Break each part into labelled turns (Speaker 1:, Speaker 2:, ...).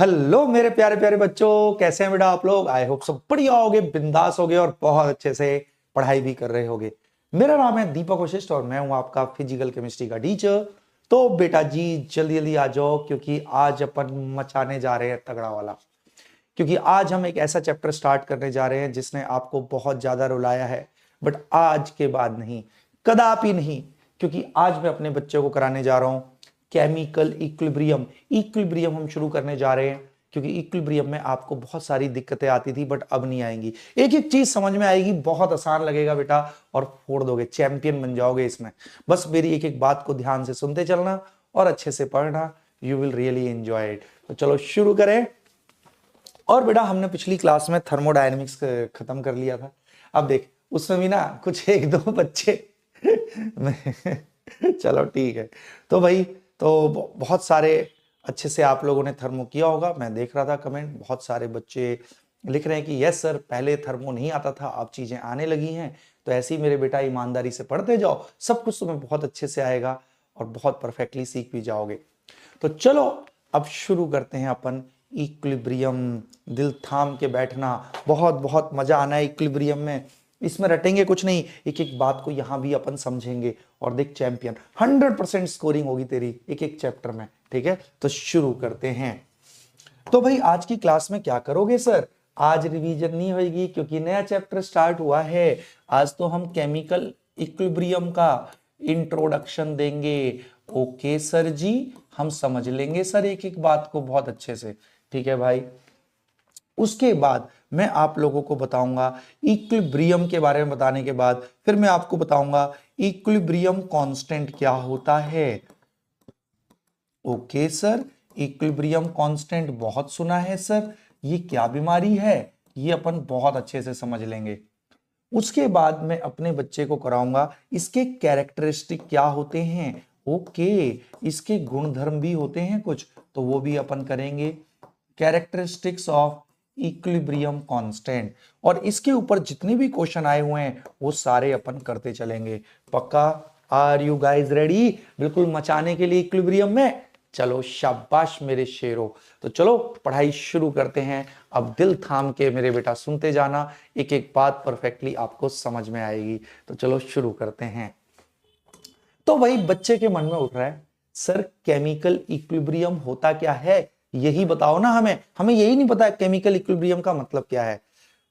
Speaker 1: Hello मेरे प्यारे प्यारे बच्चों, कैसे हैं बेटा आप लोग। आई होप सब बढ़िया होगे, बिंदास होगे और बहुत अच्छे से पढ़ाई भी कर रहे होगे। मेरा नाम है दीपक वशिष्ठ और मैं हूं आपका फिजिकल केमिस्ट्री का टीचर। तो बेटा जी जल्दी जल्दी आ जाओ, क्योंकि आज अपन मचाने जा रहे हैं तगड़ा वाला। क्योंकि आज हम एक ऐसा चैप्टर स्टार्ट करने जा रहे हैं जिसने आपको बहुत ज्यादा रुलाया है, बट आज के बाद नहीं, कदापि नहीं। क्योंकि आज मैं अपने बच्चे को कराने जा रहा हूं केमिकल इक्विलिब्रियम। इक्विलिब्रियम हम शुरू करने जा रहे हैं, क्योंकि इक्विलिब्रियम में आपको बहुत सारी दिक्कतें आती थी बट अब नहीं आएंगी। एक एक चीज समझ में आएगी, बहुत आसान लगेगा बेटा, और फोड़ दोगे, चैंपियन बन जाओगे इसमें। बस मेरी एक एक बात को ध्यान से सुनते चलना और अच्छे से पढ़ना। You will really enjoy it. तो चलो शुरू करें। और बेटा हमने पिछली क्लास में थर्मोडायनेमिक्स खत्म कर लिया था। अब देख उसमें भी ना कुछ एक दो बच्चे चलो ठीक है। तो भाई तो बहुत सारे अच्छे से आप लोगों ने थर्मो किया होगा। मैं देख रहा था कमेंट, बहुत सारे बच्चे लिख रहे हैं कि यस सर, पहले थर्मो नहीं आता था, अब चीजें आने लगी हैं। तो ऐसे ही मेरे बेटा ईमानदारी से पढ़ते जाओ, सब कुछ तुम्हें बहुत अच्छे से आएगा और बहुत परफेक्टली सीख भी जाओगे। तो चलो अब शुरू करते हैं अपन इक्विलिब्रियम। दिल थाम के बैठना, बहुत बहुत मजा आना है इक्विलिब्रियम में। इसमें रटेंगे कुछ नहीं, एक एक बात को यहां भी अपन समझेंगे। और देख चैंपियन 100% स्कोरिंग होगी तेरी एक एक चैप्टर में, ठीक है। तो शुरू करते हैं। तो भाई आज की क्लास में क्या करोगे सर? आज रिवीजन नहीं होगी क्योंकि नया चैप्टर स्टार्ट हुआ है। आज तो हम केमिकल इक्विलिब्रियम का इंट्रोडक्शन देंगे। ओके सर जी, हम समझ लेंगे सर एक एक बात को बहुत अच्छे से, ठीक है भाई। उसके बाद मैं आप लोगों को बताऊंगा इक्विलिब्रियम के बारे में। बताने के बाद फिर मैं आपको बताऊंगा इक्विलिब्रियम कांस्टेंट क्या होता है। ओके सर, इक्विलिब्रियम कांस्टेंट बहुत सुना है सर, ये क्या बीमारी है, ये अपन बहुत अच्छे से समझ लेंगे। उसके बाद मैं अपने बच्चे को कराऊंगा इसके कैरेक्टरिस्टिक क्या होते हैं। ओके, इसके गुणधर्म भी होते हैं कुछ, तो वो भी अपन करेंगे। कैरेक्टरिस्टिक्स ऑफ इक्विलिब्रियम कांस्टेंट, और इसके ऊपर जितने भी क्वेश्चन आए हुए हैं वो सारे अपन करते चलेंगे। पक्का? आर यू गाइज रेडी बिल्कुल मचाने के लिए इक्विलिब्रियम में? चलो शाबाश मेरे शेरों। तो चलो पढ़ाई शुरू करते हैं। अब दिल थाम के मेरे बेटा सुनते जाना, एक एक बात परफेक्टली आपको समझ में आएगी। तो चलो शुरू करते हैं। तो वही बच्चे के मन में उठ रहा है, सर केमिकल इक्विलिब्रियम होता क्या है, यही बताओ ना हमें। हमें यही नहीं पता केमिकल इक्विलिब्रियम का मतलब क्या है।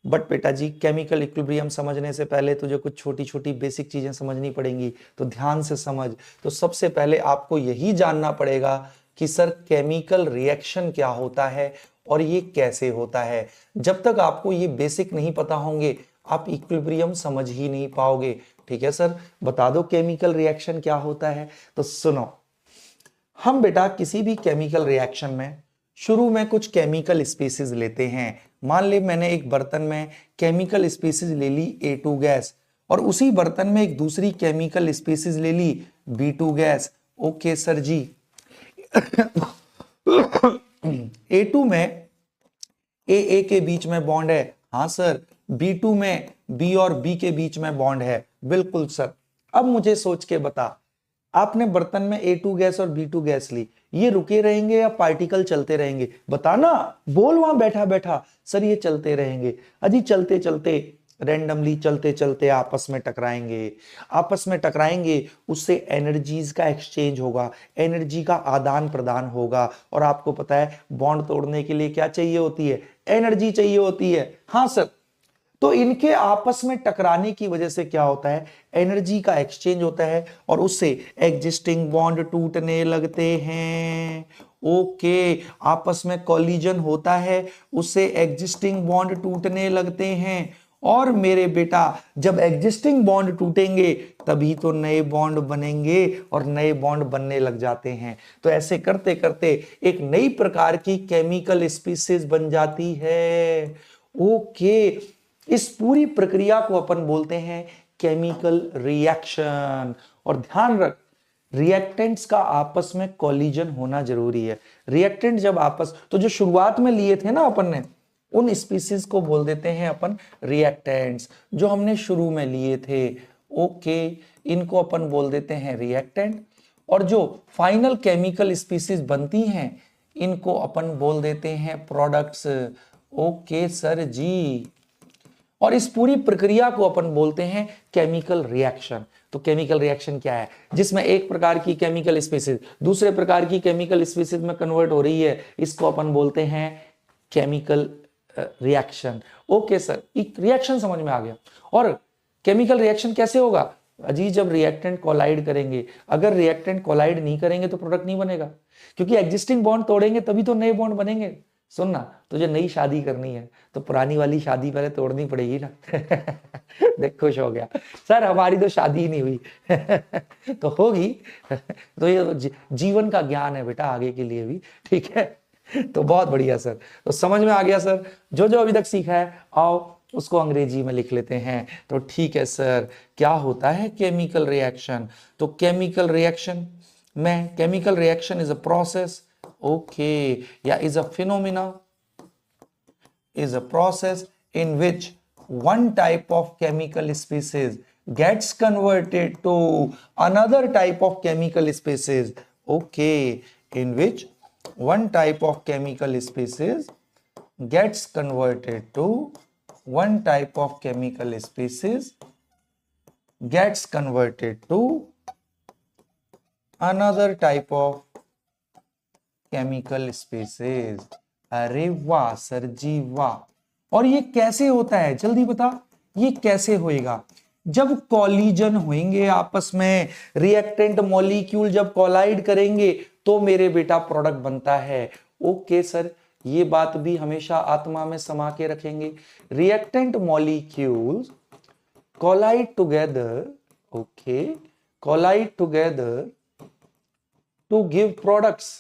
Speaker 1: बट बेटा जी केमिकल इक्विलिब्रियम समझने से पहले तुझे कुछ छोटी छोटी बेसिक चीजें समझनी पड़ेंगी, तो ध्यान से समझ। तो सबसे पहले आपको यही जानना पड़ेगा कि सर केमिकल रिएक्शन क्या होता है और ये कैसे होता है। जब तक आपको ये बेसिक नहीं पता होंगे आप इक्विलिब्रियम समझ ही नहीं पाओगे। ठीक है सर, बता दो केमिकल रिएक्शन क्या होता है। तो सुनो, हम बेटा किसी भी केमिकल रिएक्शन में शुरू में कुछ केमिकल स्पीसीज लेते हैं। मान ले मैंने एक बर्तन में केमिकल स्पीसीज ले ली A2 गैस, और उसी बर्तन में एक दूसरी केमिकल स्पीसीज ले ली B2 गैस। ओके सर जी। A2 में AA के बीच में बॉन्ड है, हाँ सर। B2 में B और B के बीच में बॉन्ड है, बिल्कुल सर। अब मुझे सोच के बता, आपने बर्तन में A2 गैस और B2 गैस ली, ये रुके रहेंगे या पार्टिकल चलते रहेंगे? बताना, बोल वहां बैठा बैठा। सर ये चलते रहेंगे। अजी चलते चलते रैंडमली चलते चलते आपस में टकराएंगे। आपस में टकराएंगे, उससे एनर्जीज का एक्सचेंज होगा, एनर्जी का आदान प्रदान होगा। और आपको पता है बॉन्ड तोड़ने के लिए क्या चाहिए होती है? एनर्जी चाहिए होती है, हाँ सर। तो इनके आपस में टकराने की वजह से क्या होता है? एनर्जी का एक्सचेंज होता है और उससे एग्जिस्टिंग बॉन्ड टूटने लगते हैं। ओके, आपस में कोलिजन होता है, उससे एग्जिस्टिंग बॉन्ड टूटने लगते हैं। और मेरे बेटा जब एग्जिस्टिंग बॉन्ड टूटेंगे तभी तो नए बॉन्ड बनेंगे, और नए बॉन्ड बनने लग जाते हैं। तो ऐसे करते करते एक नई प्रकार की केमिकल स्पीसीज बन जाती है। ओके, इस पूरी प्रक्रिया को अपन बोलते हैं केमिकल रिएक्शन। और ध्यान रख, रिएक्टेंट्स का आपस में कोलिजन होना जरूरी है। रिएक्टेंट जब आपस, तो जो शुरुआत में लिए थे ना अपन ने, उन स्पीसीज को बोल देते हैं अपन रिएक्टेंट्स, जो हमने शुरू में लिए थे। ओके, इनको अपन बोल देते हैं रिएक्टेंट। और जो फाइनल केमिकल स्पीसीज बनती हैं, इनको अपन बोल देते हैं प्रोडक्ट्स। Okay sir ji. और इस पूरी प्रक्रिया को अपन बोलते हैं केमिकल रिएक्शन। तो केमिकल रिएक्शन क्या है? जिसमें एक प्रकार की केमिकल स्पीसीज दूसरे प्रकार की केमिकल स्पीसीज में कन्वर्ट हो रही है, इसको अपन बोलते हैं केमिकल रिएक्शन। ओके सर, एक रिएक्शन समझ में आ गया। और केमिकल रिएक्शन कैसे होगा? अजी जब रिएक्टेंट कोलाइड करेंगे, अगर रिएक्टेंट कोलाइड नहीं करेंगे तो प्रोडक्ट नहीं बनेगा, क्योंकि एग्जिस्टिंग बॉन्ड तोड़ेंगे तभी तो नए बॉन्ड बनेंगे। सुनना, तुझे नई शादी करनी है तो पुरानी वाली शादी पहले तोड़नी पड़ेगी ना। देख खुश हो गया, सर हमारी तो शादी ही नहीं हुई। तो होगी। तो ये जीवन का ज्ञान है बेटा आगे के लिए भी, ठीक है। तो बहुत बढ़िया सर, तो समझ में आ गया सर। जो जो अभी तक सीखा है आओ उसको अंग्रेजी में लिख लेते हैं। तो ठीक है सर, क्या होता है केमिकल रिएक्शन? तो केमिकल रिएक्शन में, chemical reaction is a process, okay, yeah, is a phenomena, is a process in which one type of chemical species gets converted to another type of chemical species. Okay, in which one type of chemical species gets converted to one type of chemical species gets converted to another type of chemical spaces. अरे वाह sir जी वाह। और ये कैसे होता है जल्दी बता, ये कैसे होएगा? जब कॉलिजन होंगे आपस में, रिएक्टेंट मॉलिक्यूल जब कोलाइड करेंगे तो मेरे बेटा प्रोडक्ट बनता है। ओके सर, ये बात भी हमेशा आत्मा में समा के रखेंगे। Reactant molecules collide together, okay, collide together to give products.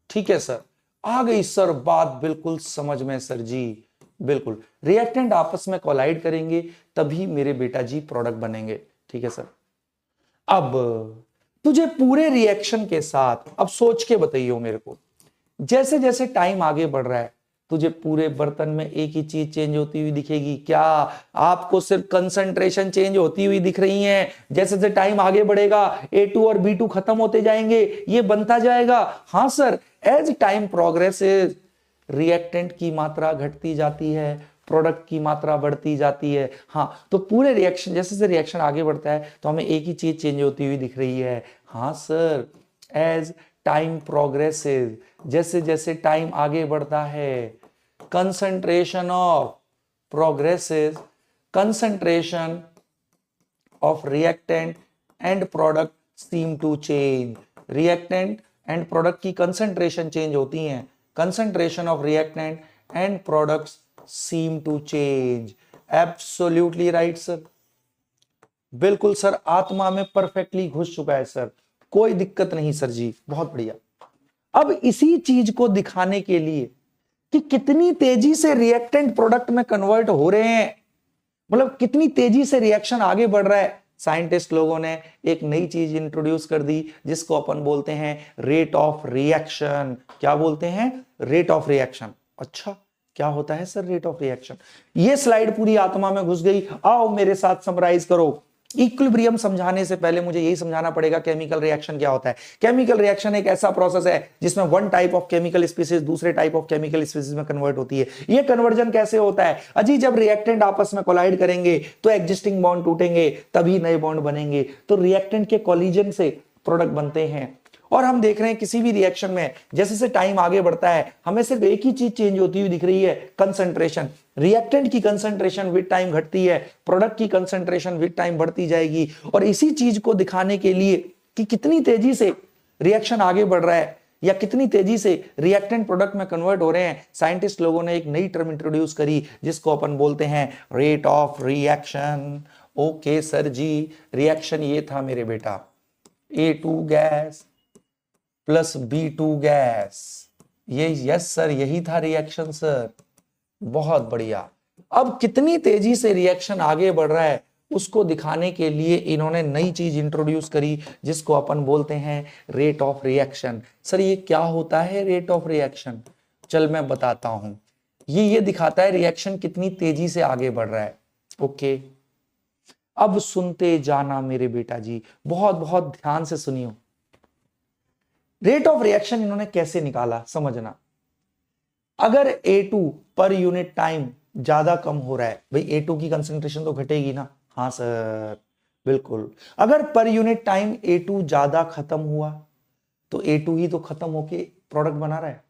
Speaker 1: ठीक है सर, आ गई सर बात बिल्कुल समझ में सर जी, बिल्कुल। रिएक्टेंट आपस में कोलाइड करेंगे तभी मेरे बेटा जी प्रोडक्ट बनेंगे। ठीक है सर। अब तुझे पूरे रिएक्शन के साथ अब सोच के बताइयो मेरे को, जैसे जैसे टाइम आगे बढ़ रहा है तुझे पूरे बर्तन में एक ही चीज चेंज होती हुई दिखेगी क्या? आपको सिर्फ कंसंट्रेशन चेंज होती हुई दिख रही है। जैसे जैसे टाइम आगे बढ़ेगा A2 और B2 खत्म होते जाएंगे, ये बनता जाएगा। हाँ sir, as time progresses reactant की मात्रा घटती जाती है, प्रोडक्ट की मात्रा बढ़ती जाती है। हाँ, तो पूरे रिएक्शन, जैसे जैसे रिएक्शन आगे बढ़ता है तो हमें एक ही चीज चेंज होती हुई दिख रही है। हाँ सर, एज टाइम प्रोग्रेसेस, जैसे जैसे टाइम आगे बढ़ता है, concentration of progresses, concentration of reactant and product seem to change. reactant and product की concentration change होती हैं, concentration of reactant and products seem to change. Absolutely right sir, बिल्कुल sir, आत्मा में परफेक्टली घुस चुका है सर, कोई दिक्कत नहीं सर जी, बहुत बढ़िया। अब इसी चीज को दिखाने के लिए कि कितनी तेजी से रिएक्टेंट प्रोडक्ट में कन्वर्ट हो रहे हैं, मतलब कितनी तेजी से रिएक्शन आगे बढ़ रहा है, साइंटिस्ट लोगों ने एक नई चीज इंट्रोड्यूस कर दी जिसको अपन बोलते हैं रेट ऑफ रिएक्शन। क्या बोलते हैं? Rate of reaction. अच्छा, क्या होता है सर रेट ऑफ रिएक्शन? ये स्लाइड पूरी आत्मा में घुस गई। आओ मेरे साथ समराइज करो। इक्विलिब्रियम समझाने से पहले मुझे यही समझाना पड़ेगा केमिकल रिएक्शन क्या होता है। केमिकल रिएक्शन एक ऐसा प्रोसेस है जिसमें one type of chemical species दूसरे टाइप ऑफ केमिकल स्पीसीज में कन्वर्ट होती है। ये कन्वर्जन कैसे होता है? अजी जब रिएक्टेंट आपस में कोलाइड करेंगे तो एग्जिस्टिंग बॉन्ड टूटेंगे तभी नए बॉन्ड बनेंगे। तो रिएक्टेंट के कोलिजन से प्रोडक्ट बनते हैं। और हम देख रहे हैं किसी भी रिएक्शन में जैसे जैसे टाइम आगे बढ़ता है हमें सिर्फ एक ही चीज चेंज होती हुई दिख रही है, कंसंट्रेशन। रिएक्टेंट की कंसंट्रेशन विद टाइम घटती है, प्रोडक्ट की कंसंट्रेशन विद टाइम बढ़ती जाएगी। और इसी चीज को दिखाने के लिए कि कितनी तेजी से रिएक्शन आगे बढ़ रहा है या कितनी तेजी से रिएक्टेंट प्रोडक्ट में कन्वर्ट हो रहे हैं, साइंटिस्ट लोगों ने एक नई टर्म इंट्रोड्यूस करी जिसको अपन बोलते हैं rate of reaction. Okay sir ji, reaction ये था मेरे बेटा, A2 gas plus B2 gas. ये यस सर, यही था रिएक्शन सर, बहुत बढ़िया। अब कितनी तेजी से रिएक्शन आगे बढ़ रहा है उसको दिखाने के लिए इन्होंने नई चीज इंट्रोड्यूस करी जिसको अपन बोलते हैं रेट ऑफ रिएक्शन। सर ये क्या होता है रेट ऑफ रिएक्शन? चल मैं बताता हूं। ये दिखाता है रिएक्शन कितनी तेजी से आगे बढ़ रहा है। ओके, अब सुनते जाना मेरे बेटा जी, बहुत बहुत ध्यान से सुनियो। रेट ऑफ रिएक्शन इन्होंने कैसे निकाला समझना। अगर A2 पर यूनिट टाइम ज्यादा कम हो रहा है, भाई A2 की कंसंट्रेशन तो घटेगी ना, हाँ सर बिल्कुल। अगर पर यूनिट टाइम A2 ज्यादा खत्म हुआ तो A2 ही तो खत्म होके प्रोडक्ट बना रहा है,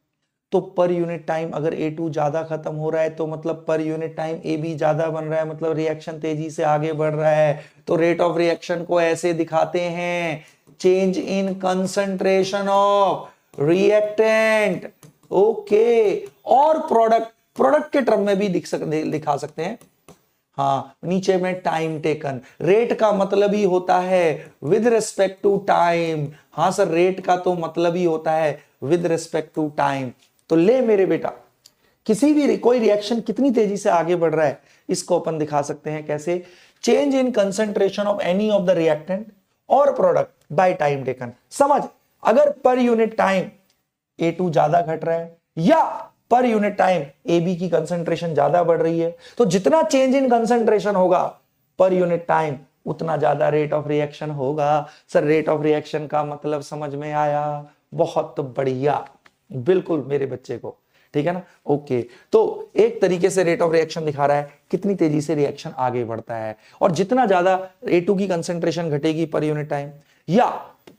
Speaker 1: तो पर यूनिट टाइम अगर A2 ज्यादा खत्म हो रहा है तो मतलब पर यूनिट टाइम AB ज्यादा बन रहा है, मतलब रिएक्शन तेजी से आगे बढ़ रहा है। तो रेट ऑफ रिएक्शन को ऐसे दिखाते हैं, change in concentration of reactant, okay, और प्रोडक्ट के टर्म में भी दिखा सकते हैं। हाँ, नीचे में टाइम टेकन, रेट का मतलब ही होता है विद रिस्पेक्ट टू टाइम। हाँ सर, रेट का तो मतलब ही होता है विद रिस्पेक्ट टू टाइम। तो ले मेरे बेटा, किसी भी कोई रिएक्शन कितनी तेजी से आगे बढ़ रहा है, इसको अपन दिखा सकते हैं कैसे, change in concentration of any of the reactant और प्रोडक्ट बाय टाइम टेकन। समझ, अगर पर यूनिट टाइम A2 ज्यादा घट रहा है या पर यूनिट टाइम AB की कंसंट्रेशन ज्यादा बढ़ रही है, तो जितना चेंज इन कंसंट्रेशन होगा पर यूनिट टाइम उतना ज्यादा रेट ऑफ रिएक्शन होगा। सर रेट ऑफ रिएक्शन का मतलब समझ में आया? बहुत बढ़िया, बिल्कुल मेरे बच्चे को, ठीक है ना, ओके। तो एक तरीके से रेट ऑफ रिएक्शन दिखा रहा है कितनी तेजी से रिएक्शन आगे बढ़ता है, और जितना ज्यादा A2 की कंसंट्रेशन घटेगी पर यूनिट टाइम या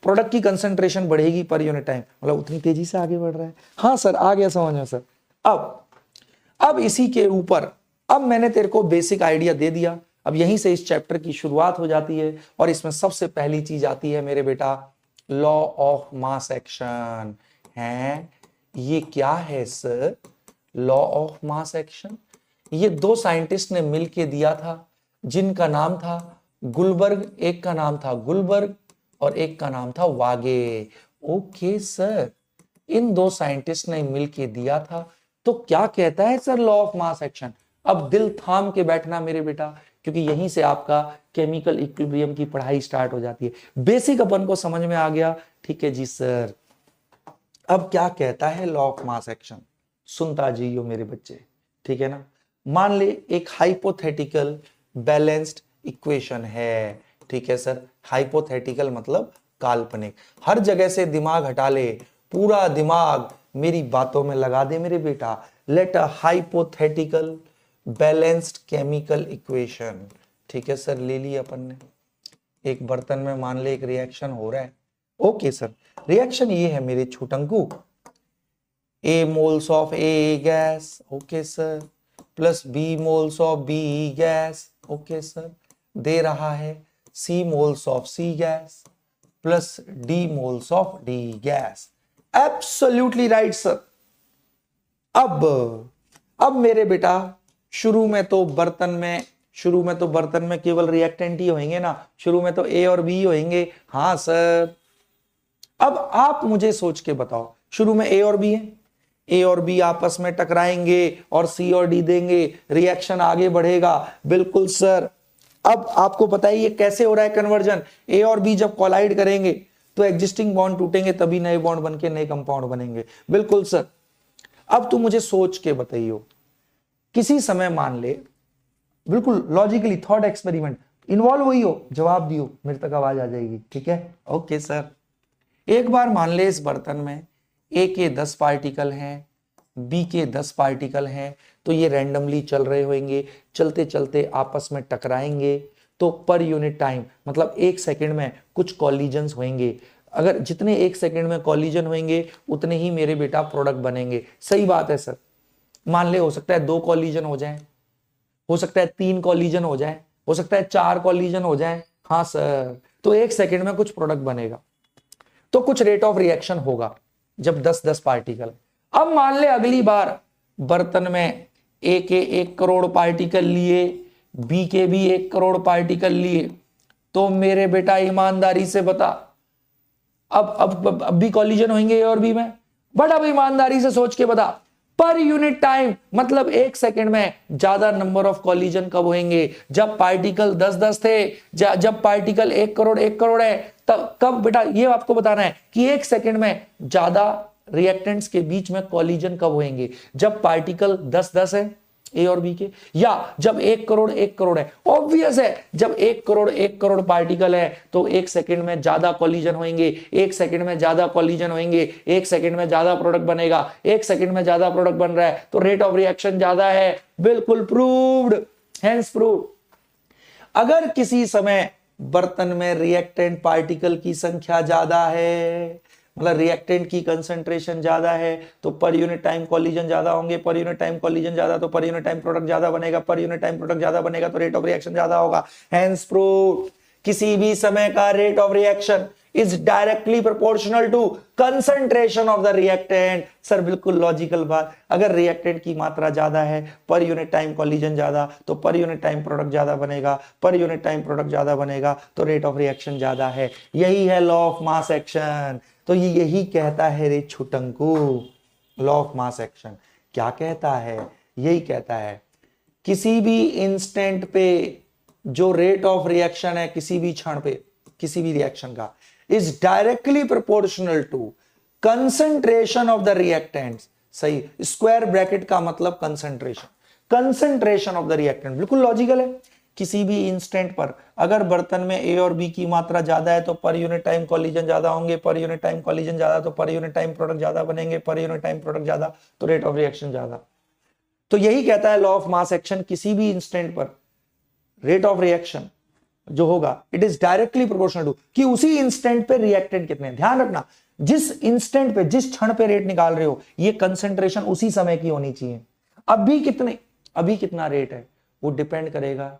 Speaker 1: प्रोडक्ट की कंसंट्रेशन बढ़ेगी पर यूनिट टाइम, मतलब उतनी तेजी से आगे बढ़ रहा है। हाँ सर, आ गया समझ में सर। अब इसी के ऊपर, अब मैंने तेरे को बेसिक आइडिया दे दिया, अब यहीं से इस चैप्टर की शुरुआत हो जाती है, और इसमें सबसे पहली चीज आती है मेरे बेटा, लॉ ऑफ मास एक्शन है। ये क्या है sir? Law of mass action, ये दो साइंटिस्ट ने मिलके दिया था, जिनका नाम था गुलबर्ग, एक का नाम था गुलबर्ग और एक का नाम था वागे। ओके सर, इन दो साइंटिस्ट ने मिलके दिया था। तो क्या कहता है sir law of mass action? अब दिल थाम के बैठना मेरे बेटा, क्योंकि यहीं से आपका केमिकल इक्विलिब्रियम की पढ़ाई स्टार्ट हो जाती है। बेसिक अपन को समझ में आ गया, ठीक है जी सर। अब क्या कहता है लॉ ऑफ मास एक्शन, सुनता जियो मेरे बच्चे, ठीक है ना। मान ले एक हाइपोथेटिकल बैलेंस्ड इक्वेशन है, ठीक है सर। हाइपोथेटिकल मतलब काल्पनिक, हर जगह से दिमाग हटा ले, पूरा दिमाग मेरी बातों में लगा दे मेरे बेटा। Let a hypothetical balanced chemical equation, ठीक है सर, ले लिया अपन ने। एक बर्तन में मान ले एक रिएक्शन हो रहा है, ओके सर। रिएक्शन ये है मेरे छोटंकू, A moles of A gas, okay sir, plus B moles of B gas, okay sir, दे रहा है C moles of C gas plus D moles of D gas. Absolutely right sir. अब मेरे बेटा, शुरू में तो बर्तन में केवल रिएक्टेंट ही होंगे ना, शुरू में तो A और B होंगे। हाँ सर। अब आप मुझे सोच के बताओ, शुरू में A और B है, A और B आपस में टकराएंगे और C और D देंगे, रिएक्शन आगे बढ़ेगा। बिल्कुल सर। अब आपको पता है ये कैसे हो रहा है कन्वर्जन, A और B जब कोलाइड करेंगे तो एग्जिस्टिंग बॉन्ड टूटेंगे, तभी नए बॉन्ड बनके नए कंपाउंड बनेंगे। बिल्कुल सर। अब तू मुझे सोच के बताइयो, किसी समय मान ले, बिल्कुल लॉजिकली थॉट एक्सपेरिमेंट, इन्वॉल्व हुई हो, जवाब दियो, मेरे तक आवाज आ जाएगी, ठीक है, ओके सर। एक बार मान ले इस बर्तन में A के 10 पार्टिकल हैं, B के 10 पार्टिकल हैं, तो ये रैंडमली चल रहे होंगे, चलते चलते आपस में टकराएंगे, तो पर यूनिट टाइम मतलब एक सेकंड में कुछ कॉलिजन्स होंगे। अगर जितने एक सेकंड में कॉलिजन होंगे उतने ही मेरे बेटा प्रोडक्ट बनेंगे। सही बात है सर। मान ले हो सकता है 2 कॉलिजन हो जाए, हो सकता है 3 कॉलिजन हो जाए, हो सकता है 4 कॉलिजन हो जाए। हाँ सर। तो एक सेकंड में कुछ प्रोडक्ट बनेगा, तो कुछ रेट ऑफ रिएक्शन होगा जब 10-10 पार्टिकल। अब मान ले अगली बार बर्तन में A के 1 करोड़ पार्टिकल लिए, B के भी 1 करोड़ पार्टिकल लिए, तो मेरे बेटा ईमानदारी से बता, अब भी कॉलिजन होंगे A और B में, बट अब ईमानदारी से सोच के बता, पर यूनिट टाइम मतलब एक सेकंड में ज्यादा नंबर ऑफ कॉलिजन कब होंगे? जब पार्टिकल 10-10 थे, जब पार्टिकल 1 करोड़ है, तब कब बेटा? ये आपको बताना है कि एक सेकंड में ज्यादा रिएक्टेंट्स के बीच में कॉलिजन कब होंगे? जब पार्टिकल 10-10 है, ए और बी के, या जब 1 करोड़ 1 करोड़ है, ऑब्वियस है जब 1 करोड़ 1 करोड़ पार्टिकल है तो 1 सेकंड में ज्यादा कॉलिजन होंगे, 1 सेकंड में ज्यादा कॉलिजन होंगे, 1 सेकंड में ज्यादा प्रोडक्ट बनेगा, 1 सेकंड में ज्यादा प्रोडक्ट बन रहा है तो रेट ऑफ रिएक्शन ज्यादा है, बिल्कुल प्रूव्ड, हेंस प्रूव्ड। अगर किसी समय बर्तन में रिएक्टेंट पार्टिकल की संख्या ज्यादा है, मतलब रिएक्टेंट की कंसंट्रेशन ज्यादा है तो पर यूनिट टाइम कॉलिजन ज्यादा होंगे, पर यूनिट टाइम कॉलिजन ज्यादा तो पर यूनिट टाइम प्रोडक्ट ज्यादा बनेगा, पर यूनिट टाइम प्रोडक्ट ज्यादा बनेगा तो रेट ऑफ रिएक्शन ज्यादा होगा, हेंस प्रूव्ड। किसी भी समय का rate of reaction is directly proportional to concentration of the reactant. Sir बिल्कुल लॉजिकल बात, अगर रिएक्टेंट की मात्रा ज्यादा है, पर यूनिट टाइम कॉलिजन ज्यादा तो पर यूनिट टाइम प्रोडक्ट ज्यादा बनेगा, पर यूनिट टाइम प्रोडक्ट ज्यादा बनेगा तो रेट ऑफ रिएक्शन ज्यादा है। यही है लॉ ऑफ मास एक्शन। तो ये यही कहता है रे छुटंकू, लॉ ऑफ मास एक्शन क्या कहता है, यही कहता है किसी भी इंस्टेंट पे जो रेट ऑफ रिएक्शन है किसी भी क्षण पे किसी भी रिएक्शन का is directly proportional to concentration of the reactants. सही, स्क्वायर ब्रैकेट का मतलब concentration, concentration of the reactant, बिल्कुल लॉजिकल है। किसी भी इंस्टेंट पर अगर बर्तन में ए और बी की मात्रा ज्यादा है तो पर यूनिट टाइम कॉलिजन ज्यादा होंगे, पर यूनिट टाइम कॉलिजन ज्यादा तो पर यूनिट टाइम प्रोडक्ट ज्यादा बनेंगे, पर यूनिट टाइम प्रोडक्ट ज्यादा तो रेट ऑफ रिएक्शन ज्यादा। तो यही कहता है लॉ ऑफ मास एक्शन, किसी भी इंस्टेंट पर रेट ऑफ रिएक्शन जो होगा it is directly proportional to कि उसी इंस्टेंट पे रिएक्टेंट कितने। ध्यान रखना, जिस इंस्टेंट पे जिस क्षण पे रेट निकाल रहे हो ये कंसंट्रेशन उसी समय की होनी चाहिए। अभी कितना रेट है वो डिपेंड करेगा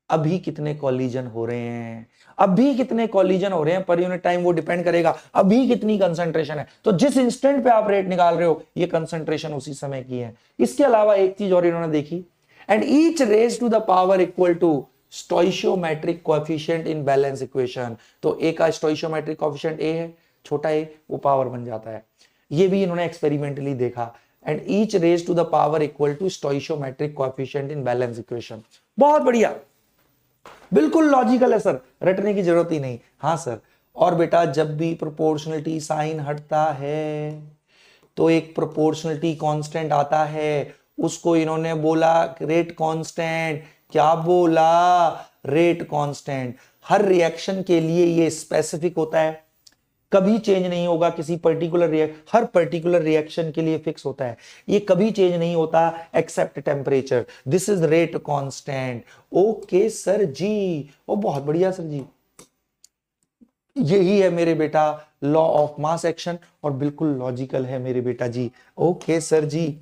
Speaker 1: अभी कितने कॉलिजन हो रहे हैं, अभी कितने कॉलिजन हो रहे हैं पर यूनिट टाइम वो डिपेंड करेगा अभी कितनी कंसंट्रेशन है। तो जिस इंस्टेंट पे आप रेट निकाल रहे हो ये कंसंट्रेशन उसी समय की है। इसके अलावा एक चीज और इन्होंने देखी, and each raise to the power equal to stoichiometric coefficient in balance equation. तो ए का स्टोइशियोमेट्रिक कोएफिशिएंट ए है, छोटा ए, वो पावर बन जाता है। ये भी इन्होंने एक्सपेरिमेंटली देखा, and each raise to the power equal to stoichiometric coefficient in balance equation. बहुत बढ़िया, बिल्कुल लॉजिकल है सर, रटने की जरूरत ही नहीं। हाँ सर, और बेटा जब भी प्रोपोर्शनलिटी साइन हटता है तो एक प्रोपोर्शनलिटी कांस्टेंट आता है, उसको इन्होंने बोला रेट कांस्टेंट। क्या बोला? Rate constant. हर रिएक्शन के लिए ये स्पेसिफिक होता है, कभी चेंज नहीं होगा किसी पर्टिकुलर हर पर्टिकुलर रिएक्शन के लिए फिक्स होता है, ये कभी चेंज नहीं होता except temperature. This is rate constant. Okay sir ji, ओ बहुत बढ़िया सर जी, यही है मेरे बेटा लॉ ऑफ मास एक्शन और बिल्कुल लॉजिकल है मेरे बेटा जी। ओके सर जी,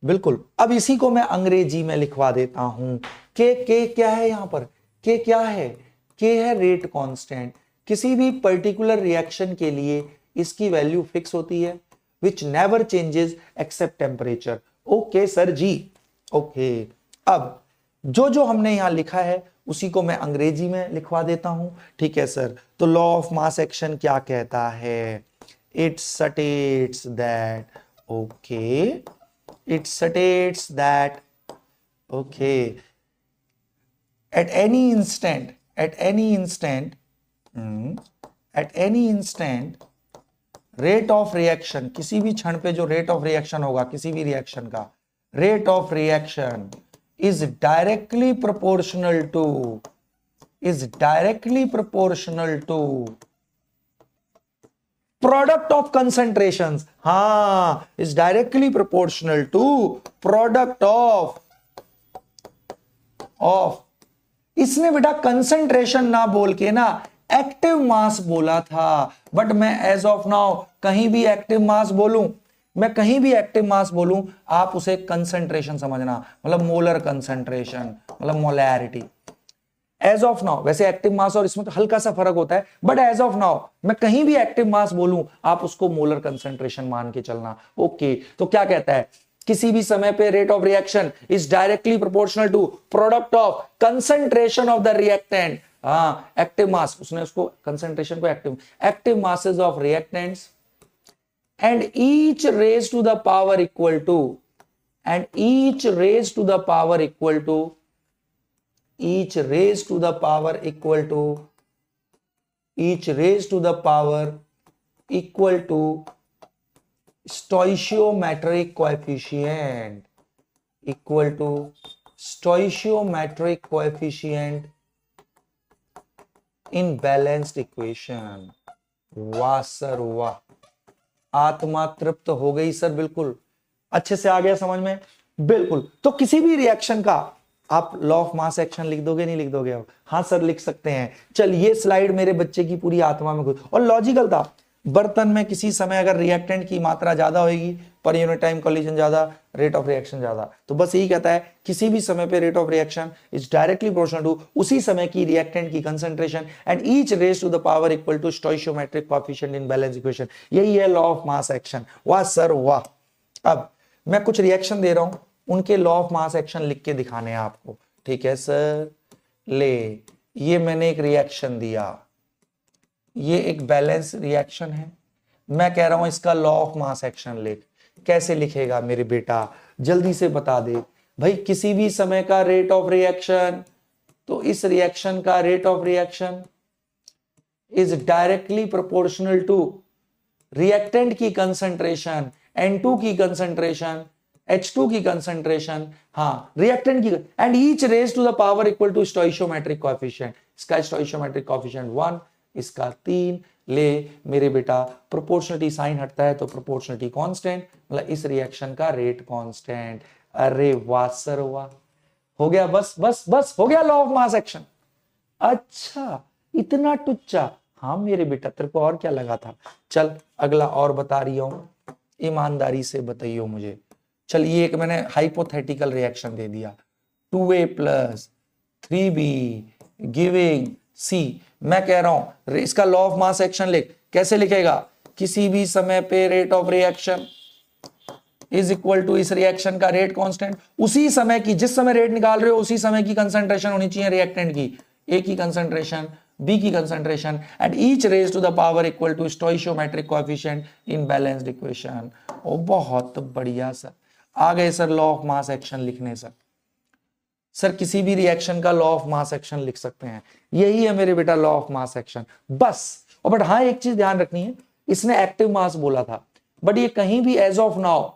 Speaker 1: बिल्कुल। अब इसी को मैं अंग्रेजी में लिखवा देता हूं। के क्या है यहां पर? के क्या है? के है रेट कांस्टेंट। किसी भी पर्टिकुलर रिएक्शन के लिए इसकी वैल्यू फिक्स होती है, which never changes except temperature. Okay sir ji, okay. अब जो जो हमने यहां लिखा है उसी को मैं अंग्रेजी में लिखवा देता हूं, ठीक है सर। तो लॉ ऑफ मास एक्शन क्या कहता है? It states that, okay, it states that, okay, at any instant rate of reaction, किसी भी क्षण पे जो रेट ऑफ रिएक्शन होगा किसी भी रिएक्शन का, rate of reaction is directly proportional to product of concentrations. हाँ, is directly proportional to product of इसने बेटा कंसंट्रेशन ना बोल के ना एक्टिव मास बोला था, बट मैं एज ऑफ नाउ कहीं भी एक्टिव मास बोलूं, मैं कहीं भी एक्टिव मास बोलूं आप उसे कंसंट्रेशन समझना, मतलब मोलर कंसंट्रेशन, मतलब मोलैरिटी। एज ऑफ नाउ, वैसे एक्टिव मास और इसमें तो हल्का सा फर्क होता है, बट एज ऑफ नाउ मैं कहीं भी एक्टिव मास बोलूं आप उसको मोलर कंसंट्रेशन मान के चलना। ओके, तो क्या कहता है? किसी भी समय पे rate of reaction is directly proportional to product of concentration of the reactant. हाँ, एक्टिव मास, उसने उसको कंसंट्रेशन को active masses of reactants and each raise to the power equal to each raised to the power equal to stoichiometric coefficient। Equal to stoichiometric coefficient in balanced equation. वाह sir वाह, आत्मा तृप्त हो गई sir, बिल्कुल अच्छे से आ गया समझ में। बिल्कुल, तो किसी भी रिएक्शन का आप लॉ ऑफ मास एक्शन लिख दोगे नहीं लिख दोगे? हाँ सर लिख सकते हैं। चल ये स्लाइड मेरे बच्चे की पूरी आत्मा में घुस, और लॉजिकल था। बर्तन में किसी समय अगर रिएक्टेंट की मात्रा ज्यादा होगी, पर यूनिट टाइम कोलिजन ज्यादा, रेट ऑफ रिएक्शन ज्यादा, तो बस यही कहता है किसी भी समय पे rate of reaction is directly proportional to उसी समय की रिएक्टेंट की concentration and each raise to the power equal to stoichiometric coefficient in balance equation. यही है लॉ ऑफ मास एक्शन। वाह सर वाह। अब मैं कुछ रिएक्शन दे रहा हूं, उनके लॉ ऑफ मास एक्शन लिख के दिखाने हैं आपको। ठीक है सर, ले ये मैंने एक रिएक्शन दिया, ये एक बैलेंस रिएक्शन है, मैं कह रहा हूं इसका लॉ ऑफ मास एक्शन लिख। कैसे लिखेगा मेरे बेटा, जल्दी से बता दे भाई। किसी भी समय का रेट ऑफ रिएक्शन, तो इस रिएक्शन का rate of reaction is directly proportional to reactant की कंसंट्रेशन, N2 की कंसंट्रेशन, H2 की कंसंट्रेशन, हाँ रिएक्टेंट की, and each raise to the power equal to stoichiometric coefficient. इसका स्टोइशियोमेट्रिक कोएफिशिएंट 1, इसका 3। ले मेरे बेटा, प्रोपोर्शनलिटी साइन हटता है तो प्रोपोर्शनलिटी कांस्टेंट, मतलब इस रिएक्शन का रेट कांस्टेंट। अरे वाह सर वाह, हो गया, बस बस बस हो गया लॉ ऑफ मास एक्शन। अच्छा इतना टुच्चा, हाँ मेरे बेटा तेरे को और क्या लगा था। चल अगला और बता रही हूं, ईमानदारी से बताइयो मुझे। चल ये एक मैंने हाइपोथेटिकल रिएक्शन दे दिया, 2A plus 3B giving C। मैं कह रहा हूं इसका लॉ ऑफ मास एक्शन लिख। कैसे लिखेगा, किसी भी समय पे rate of reaction is equal to इस रिएक्शन का रेट कांस्टेंट, उसी समय की, जिस समय रेट निकाल रहे हो उसी समय की कंसंट्रेशन होनी चाहिए रिएक्टेंट की, ए की कंसंट्रेशन, बी की concentration, and each raise to the power equal to stoichiometric coefficient in balanced equation. ओ बहुत बढ़िया सर, आ गए sir law of mass action लिखने। सर किसी भी रिएक्शन का लॉ ऑफ मास एक्शन लिख सकते हैं, यही है मेरे बेटा लॉ ऑफ मास एक्शन बस। और बट हाँ एक चीज ध्यान रखनी है, इसने एक्टिव मास बोला था, बट ये कहीं भी as of now,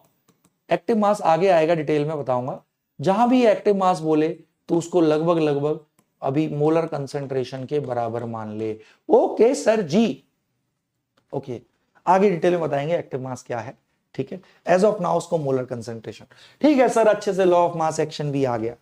Speaker 1: active mass आगे आएगा डिटेल में बताऊंगा, जहां भी एक्टिव मास बोले तो उसको लगभग लगभग अभी मोलर कंसंट्रेशन के बराबर मान ले। ओके सर जी, ओके आगे डिटेल में बताएंगे एक्टिव मास क्या है। ठीक है, एज ऑफ नाउ उसको मोलर कंसंट्रेशन। ठीक है सर, अच्छे से लॉ ऑफ मास एक्शन भी आ गया।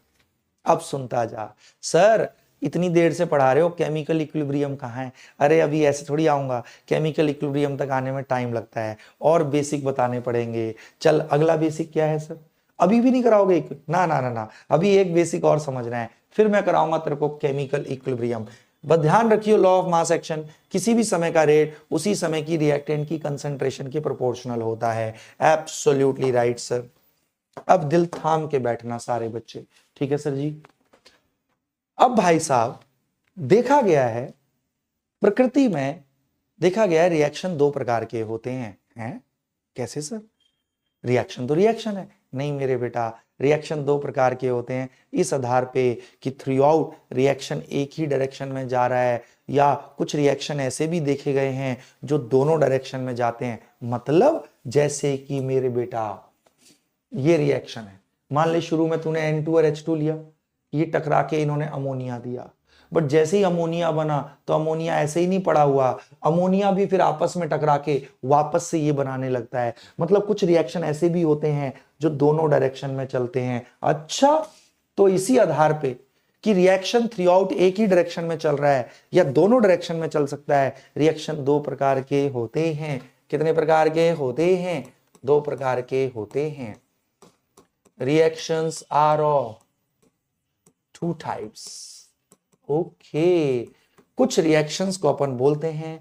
Speaker 1: अब सुनता जा सर, इतनी देर से पढ़ा रहे हो केमिकल इक्विलिब्रियम कहाँ है? अरे अभी ऐसे थोड़ी आऊंगा, केमिकल इक्विलिब्रियम तक आने में टाइम लगता है और बेसिक बताने पड़ेंगे। चल अगला बेसिक क्या है सर? अभी भी नहीं कराओगे? ना ना ना ना, अभी एक बेसिक और समझना है, फिर मैं कराऊंगा तेरे को केमिकल इक्विलिब्रियम। बस ध्यान रखियो लॉ ऑफ मास एक्शन, किसी भी समय का रेट उसी समय की रिएक्टेंट की कंसंट्रेशन के प्रोपोर्शनल होता है। Absolutely right sir. अब दिल थाम के बैठना सारे बच्चे, ठीक है सर जी। अब भाई साहब देखा गया है, प्रकृति में देखा गया है रिएक्शन दो प्रकार के होते हैं। कैसे सर? रिएक्शन तो रिएक्शन है। नहीं मेरे बेटा, रिएक्शन दो प्रकार के होते हैं इस आधार पे कि थ्रू आउट रिएक्शन एक ही डायरेक्शन में जा रहा है, या कुछ रिएक्शन ऐसे भी देखे गए हैं जो दोनों डायरेक्शन में जाते हैं। मतलब जैसे कि मेरे बेटा ये रिएक्शन है, मान ले शुरू में तूने N2 और H2 लिया, ये टकरा के इन्होंने अमोनिया दिया, बट जैसे ही अमोनिया बना तो अमोनिया ऐसे ही नहीं पड़ा हुआ, अमोनिया भी फिर आपस में टकरा के वापस से ये बनाने लगता है। मतलब कुछ रिएक्शन ऐसे भी होते हैं जो दोनों डायरेक्शन में चलते हैं। अच्छा, तो इसी आधार पे कि रिएक्शन थ्रू आउट एक ही डायरेक्शन में चल रहा है या दोनों डायरेक्शन में चल सकता है, रिएक्शन दो प्रकार के होते हैं। कितने प्रकार के होते हैं? दो प्रकार के होते हैं। Reactions are of two types. Okay, कुछ रिएक्शंस को अपन बोलते हैं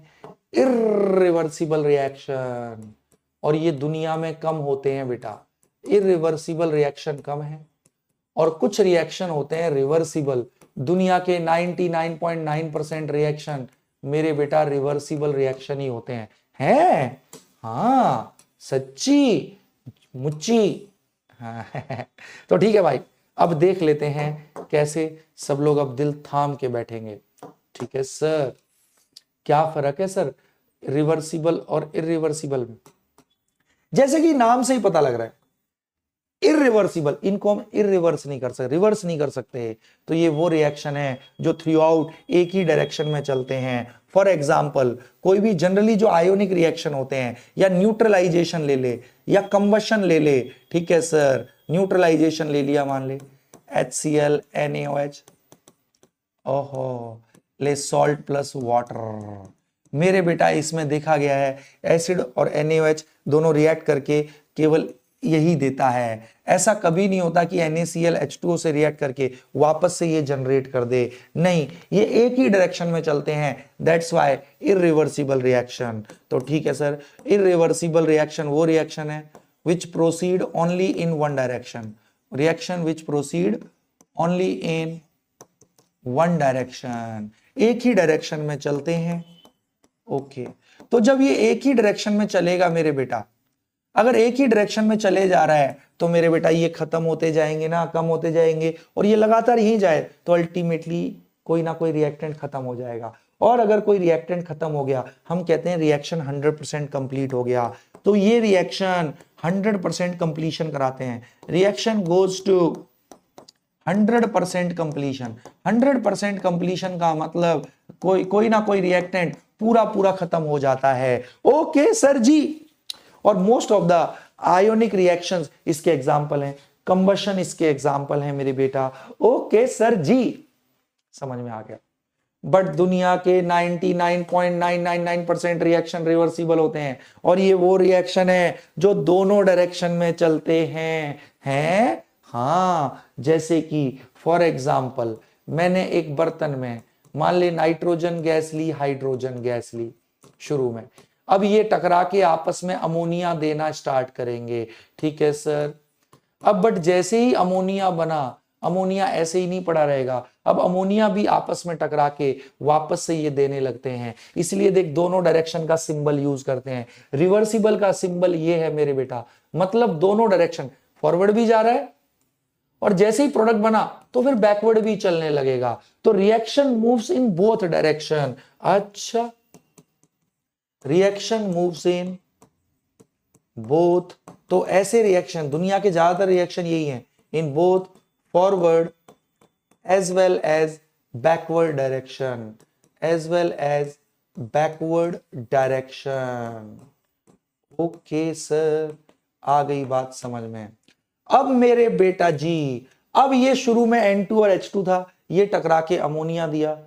Speaker 1: इर्रिवर्सिबल रिएक्शन, और ये दुनिया में कम होते हैं बेटा। इर्रिवर्सिबल रिएक्शन कम है, और कुछ रिएक्शन होते हैं रिवर्सिबल। दुनिया के 99.9% रिएक्शन मेरे बेटा रिवर्सिबल रिएक्शन ही होते हैं। हाँ सच्ची मुच्ची। हाँ तो ठीक है भाई, अब देख लेते हैं कैसे। सब लोग अब दिल थाम के बैठेंगे। ठीक है सर, क्या फर्क है सर रिवर्सिबल और इरिवर्सिबल में? जैसे कि नाम से ही पता लग रहा है, इरिवर्सिबल, इनको हम इरिवर्स नहीं कर सकते, रिवर्स नहीं कर सकते। तो ये वो रिएक्शन है जो थ्रू आउट एक ही डायरेक्शन में चलते हैं। फॉर एग्जाम्पल कोई भी जनरली जो आयोनिक रिएक्शन होते हैं, या न्यूट्रलाइजेशन ले ले या कंबशन ले ले, ठीक है सर, न्यूट्रलाइजेशन ले लिया, मान ले HCl NaOH, ओहो, ले सॉल्ट प्लस वाटर। मेरे बेटा इसमें देखा गया है एसिड और NaOH दोनों रिएक्ट करके केवल यही देता है। ऐसा कभी नहीं होता कि NaCl H2O से रिएक्ट करके वापस से ये जनरेट कर दे, नहीं, ये एक ही डायरेक्शन में चलते हैं, दैट्स व्हाई इरिवर्सिबल रिएक्शन। तो ठीक है सर, इरिवर्सिबल रिएक्शन वो रिएक्शन है which proceed only in one direction, reaction which proceed only in one direction, एक ही डायरेक्शन में चलते हैं। ओके, तो जब ये एक ही डायरेक्शन में चलेगा मेरे बेटा, अगर एक ही डायरेक्शन में चले जा रहा है तो मेरे बेटा ये खत्म होते जाएंगे ना, कम होते जाएंगे, और ये लगातार यहीं जाए तो अल्टीमेटली कोई ना कोई रिएक्टेंट खत्म हो जाएगा। और अगर कोई रिएक्टेंट खत्म हो गया, हम कहते हैं रिएक्शन 100% कंप्लीट हो गया। तो ये रिएक्शन 100% कंप्लीशन कराते हैं, reaction goes to 100% completion. 100% completion का मतलब कोई ना कोई रिएक्टेंट पूरा पूरा खत्म हो जाता है। ओके सर जी, और most of the ionic reactions इसके एग्जांपल हैं, कंबशन इसके एग्जांपल हैं मेरे बेटा। ओके सर जी, समझ में आ गया। बट दुनिया के 99.999% रिएक्शन रिवर्सिबल होते हैं, और ये वो रिएक्शन है जो दोनों डायरेक्शन में चलते हैं। हाँ, जैसे कि फॉर एग्जाम्पल मैंने एक बर्तन में मान ले नाइट्रोजन गैस ली, हाइड्रोजन गैस ली शुरू में, अब ये टकरा के आपस में अमोनिया देना स्टार्ट करेंगे, ठीक है सर। अब बट जैसे ही अमोनिया बना, अमोनिया ऐसे ही नहीं पड़ा रहेगा, अब अमोनिया भी आपस में टकरा के वापस से ये देने लगते हैं। इसलिए देख, दोनों डायरेक्शन का सिंबल यूज करते हैं। रिवर्सिबल का सिंबल ये है मेरे बेटा, मतलब दोनों डायरेक्शन, फॉरवर्ड भी जा रहा है और जैसे ही प्रोडक्ट बना तो फिर बैकवर्ड भी चलने लगेगा। तो reaction moves in both direction. अच्छा, रिएक्शन मूव्स इन बोथ, तो ऐसे रिएक्शन, दुनिया के ज्यादातर रिएक्शन यही हैं, in both forward as well as backward direction, as well as backward direction. Okay sir, आ गई बात समझ में। अब मेरे बेटा जी, अब ये शुरू में N2 और H2 था, ये टकरा के अमोनिया दिया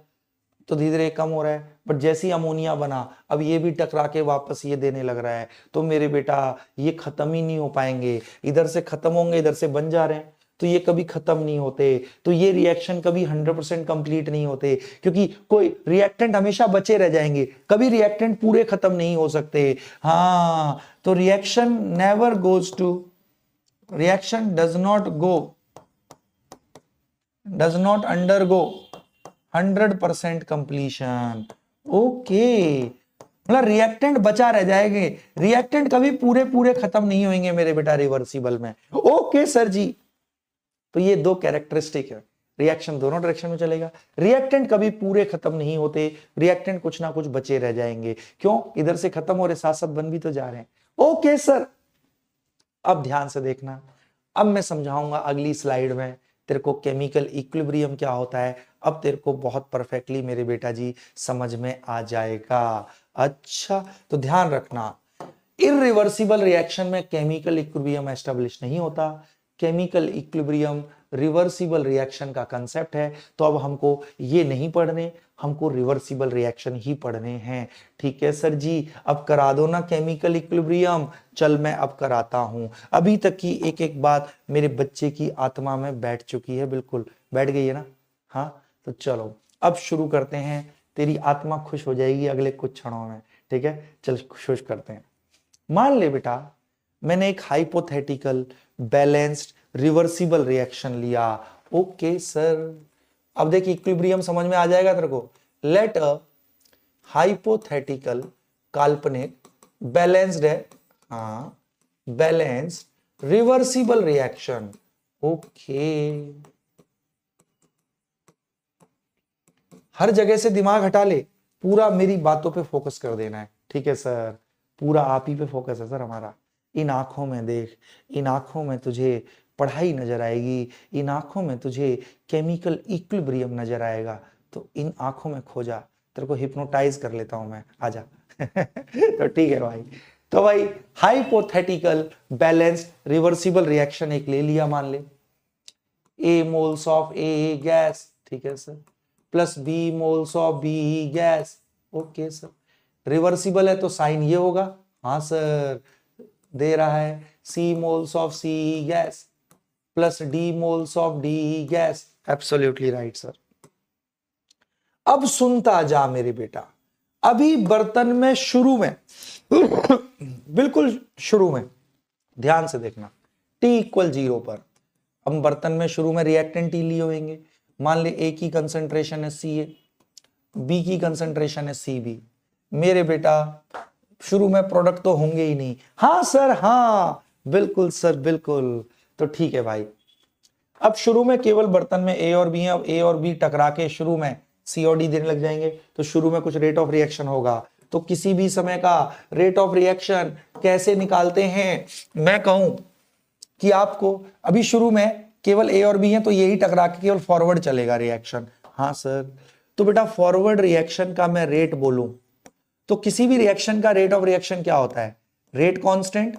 Speaker 1: तो धीरे धीरे कम हो रहा है, बट जैसे ही अमोनिया बना अब ये भी टकरा के वापस ये देने लग रहा है। तो मेरे बेटा ये खत्म ही नहीं हो पाएंगे, इधर से खत्म होंगे, इधर से बन जा रहे हैं, तो ये कभी खत्म नहीं होते। तो ये रिएक्शन कभी 100% कंप्लीट नहीं होते, क्योंकि कोई रिएक्टेंट हमेशा बचे रह जाएंगे, कभी रिएक्टेंट पूरे खत्म नहीं हो सकते। हाँ, तो reaction never goes to, reaction does not undergo 100% completion. Okay, मतलब रिएक्टेंट बचा रह जाएंगे, रिएक्टेंट कभी पूरे पूरे खत्म नहीं होंगे मेरे बेटा रिवर्सिबल में। ओके सर जी, तो ये दो कैरेक्टरिस्टिक है, रिएक्शन दोनों डायरेक्शन में चलेगा, रिएक्टेंट कभी पूरे खत्म नहीं होते, रिएक्टेंट कुछ ना कुछ बचे रह जाएंगे। क्यों? इधर से खत्म हो रहे, साथ साथ बन भी तो जा रहे हैं। ओके सर, अब ध्यान से देखना, अब मैं समझाऊंगा अगली स्लाइड में तेरे को केमिकल इक्विलिब्रियम क्या होता है। अब तेरे को बहुत परफेक्टली मेरे बेटा जी समझ में आ जाएगा। अच्छा, तो ध्यान रखना, इरिवर्सिबल रिएक्शन में केमिकल इक्विलिब्रियम एस्टेब्लिश नहीं होता। केमिकल इक्विलिब्रियम रिवर्सिबल रिएक्शन का कंसेप्ट है। तो अब हमको ये नहीं पढ़ने, हमको रिवर्सिबल रिएक्शन ही पढ़ने हैं। ठीक है सर जी, अब करा दो ना केमिकल इक्विलिब्रियम। चल मैं अब कराता हूं। अभी तक की एक एक बात मेरे बच्चे की आत्मा में बैठ चुकी है, बिल्कुल बैठ गई है ना। हाँ, तो चलो अब शुरू करते हैं, तेरी आत्मा खुश हो जाएगी अगले कुछ क्षणों में। ठीक है, चल खुश करते हैं। मान ले बेटा, मैंने एक हाइपोथेटिकल बैलेंस्ड रिवर्सिबल रिएक्शन लिया। ओके सर, अब देख इक्विलिब्रियम समझ में आ जाएगा तेरे को। लेट अ हाइपोथेटिकल, काल्पनिक, बैलेंस्ड है, हाँ बैलेंस्ड रिवर्सिबल रिएक्शन। ओके, हर जगह से दिमाग हटा ले, पूरा मेरी बातों पे फोकस कर देना है। ठीक है सर, पूरा आप ही पे फोकस है सर हमारा। इन आंखों में देख, इन आंखों में तुझे पढ़ाई नजर आएगी, इन आंखों में तुझे केमिकल इक्विलिब्रियम नजर आएगा, तो इन आंखों में खो जा, तेरे को हिप्नोटाइज कर लेता हूं मैं, आजा। तो ठीक है भाई। तो भाई हाइपोथेटिकल बैलेंस्ड रिवर्सिबल रिएक्शन एक ले लिया, मान ले A moles of A gas, ठीक है sir, plus B moles of B gas, okay sir. Reversible है तो साइन ये होगा, हाँ सर दे रहा है, C moles of C gas plus D moles of D gas, absolutely right sir. अब सुनता जा मेरे बेटा, अभी बर्तन में शुरू में बिल्कुल शुरू में ध्यान से देखना, T इक्वल 0 पर हम बर्तन में शुरू में रिएक्टेंट ही लिए होंगे। मान ले A की कंसंट्रेशन है Ca, B की कंसंट्रेशन है Cb। मेरे बेटा शुरू में प्रोडक्ट तो होंगे ही नहीं, हाँ सर हाँ बिल्कुल सर बिल्कुल। तो ठीक है भाई, अब शुरू में केवल बर्तन में A और B है, अब A और B टकरा के शुरू में C और D देने लग जाएंगे, तो शुरू में कुछ रेट ऑफ रिएक्शन होगा। तो किसी भी समय का रेट ऑफ रिएक्शन कैसे निकालते हैं, मैं कहूं कि आपको अभी शुरू में केवल A और B है, तो यही टकरा के केवल फॉरवर्ड चलेगा रिएक्शन, हाँ सर। तो बेटा फॉरवर्ड रिएक्शन का मैं रेट बोलूं तो किसी भी रिएक्शन का रेट ऑफ रिएक्शन क्या होता है, रेट कांस्टेंट,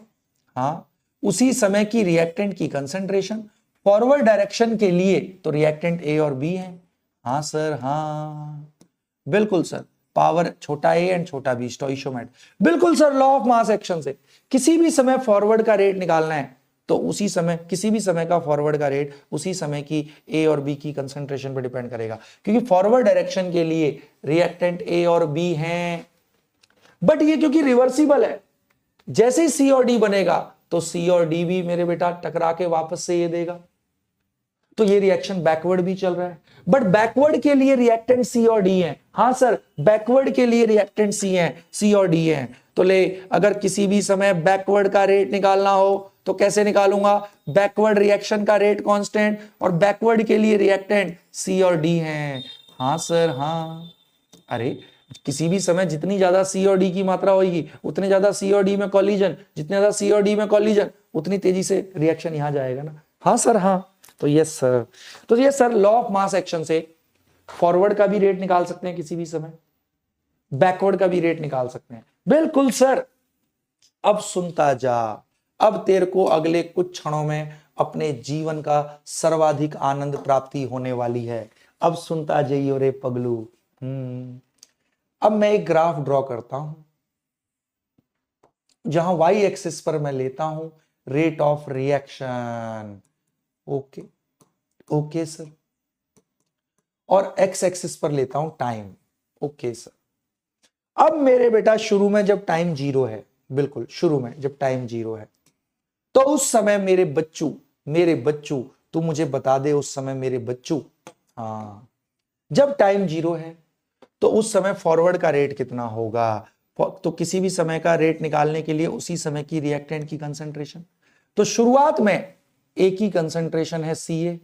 Speaker 1: हाँ, उसी समय की रिएक्टेंट की कंसंट्रेशन। फॉरवर्ड डायरेक्शन के लिए तो रिएक्टेंट A और B है, हाँ सर हाँ बिल्कुल सर, पावर छोटा A एंड छोटा B, स्टोइशियोमेट्री, बिल्कुल sir. Law of mass action से किसी भी समय फॉरवर्ड का रेट निकालना है तो उसी समय, किसी भी समय का फॉरवर्ड का रेट उसी समय की A और B की कंसंट्रेशन पर डिपेंड करेगा, क्योंकि फॉरवर्ड डायरेक्शन के लिए रिएक्टेंट A और B हैं। बट ये क्योंकि रिवर्सिबल है, जैसे ही C और D बनेगा तो C और D भी मेरे बेटा टकरा के वापस से ये देगा, तो ये रिएक्शन बैकवर्ड भी चल रहा है। बट बैकवर्ड के लिए रिएक्टेंट C और D है, हाँ सर बैकवर्ड के लिए रिएक्टेंट C और D है। तो ले, अगर किसी भी समय बैकवर्ड का रेट निकालना हो तो कैसे निकालूंगा, बैकवर्ड रिएक्शन का रेट कांस्टेंट और बैकवर्ड के लिए रिएक्टेंट C और D हैं, हाँ सर हाँ। अरे किसी भी समय जितनी ज्यादा C और D की मात्रा होगी उतने ज्यादा C और D में कॉलिजन, जितने ज्यादा C और D में कॉलिजन उतनी तेजी से रिएक्शन यहां जाएगा ना, हाँ सर हाँ। तो यस सर, तो ये sir law of mass action से फॉरवर्ड का भी रेट निकाल सकते हैं किसी भी समय, बैकवर्ड का भी रेट निकाल सकते हैं, बिल्कुल सर। अब सुनता जा, अब तेरे को अगले कुछ क्षणों में अपने जीवन का सर्वाधिक आनंद प्राप्ति होने वाली है। अब सुनता जाइयो रे पगलू। अब मैं एक ग्राफ ड्रॉ करता हूं जहां y एक्सिस पर मैं लेता हूं rate of reaction, okay okay sir, और x एक्सिस पर लेता हूं टाइम, ओके सर। अब मेरे बेटा शुरू में जब टाइम 0 है, बिल्कुल शुरू में जब टाइम 0 है, तो उस समय मेरे बच्चू तू मुझे बता दे उस समय मेरे बच्चू, हाँ जब टाइम 0 है तो उस समय फॉरवर्ड का रेट कितना होगा। तो किसी भी समय का रेट निकालने के लिए उसी समय की रिएक्टेंट की कंसंट्रेशन, तो शुरुआत में A की कंसंट्रेशन है Ca,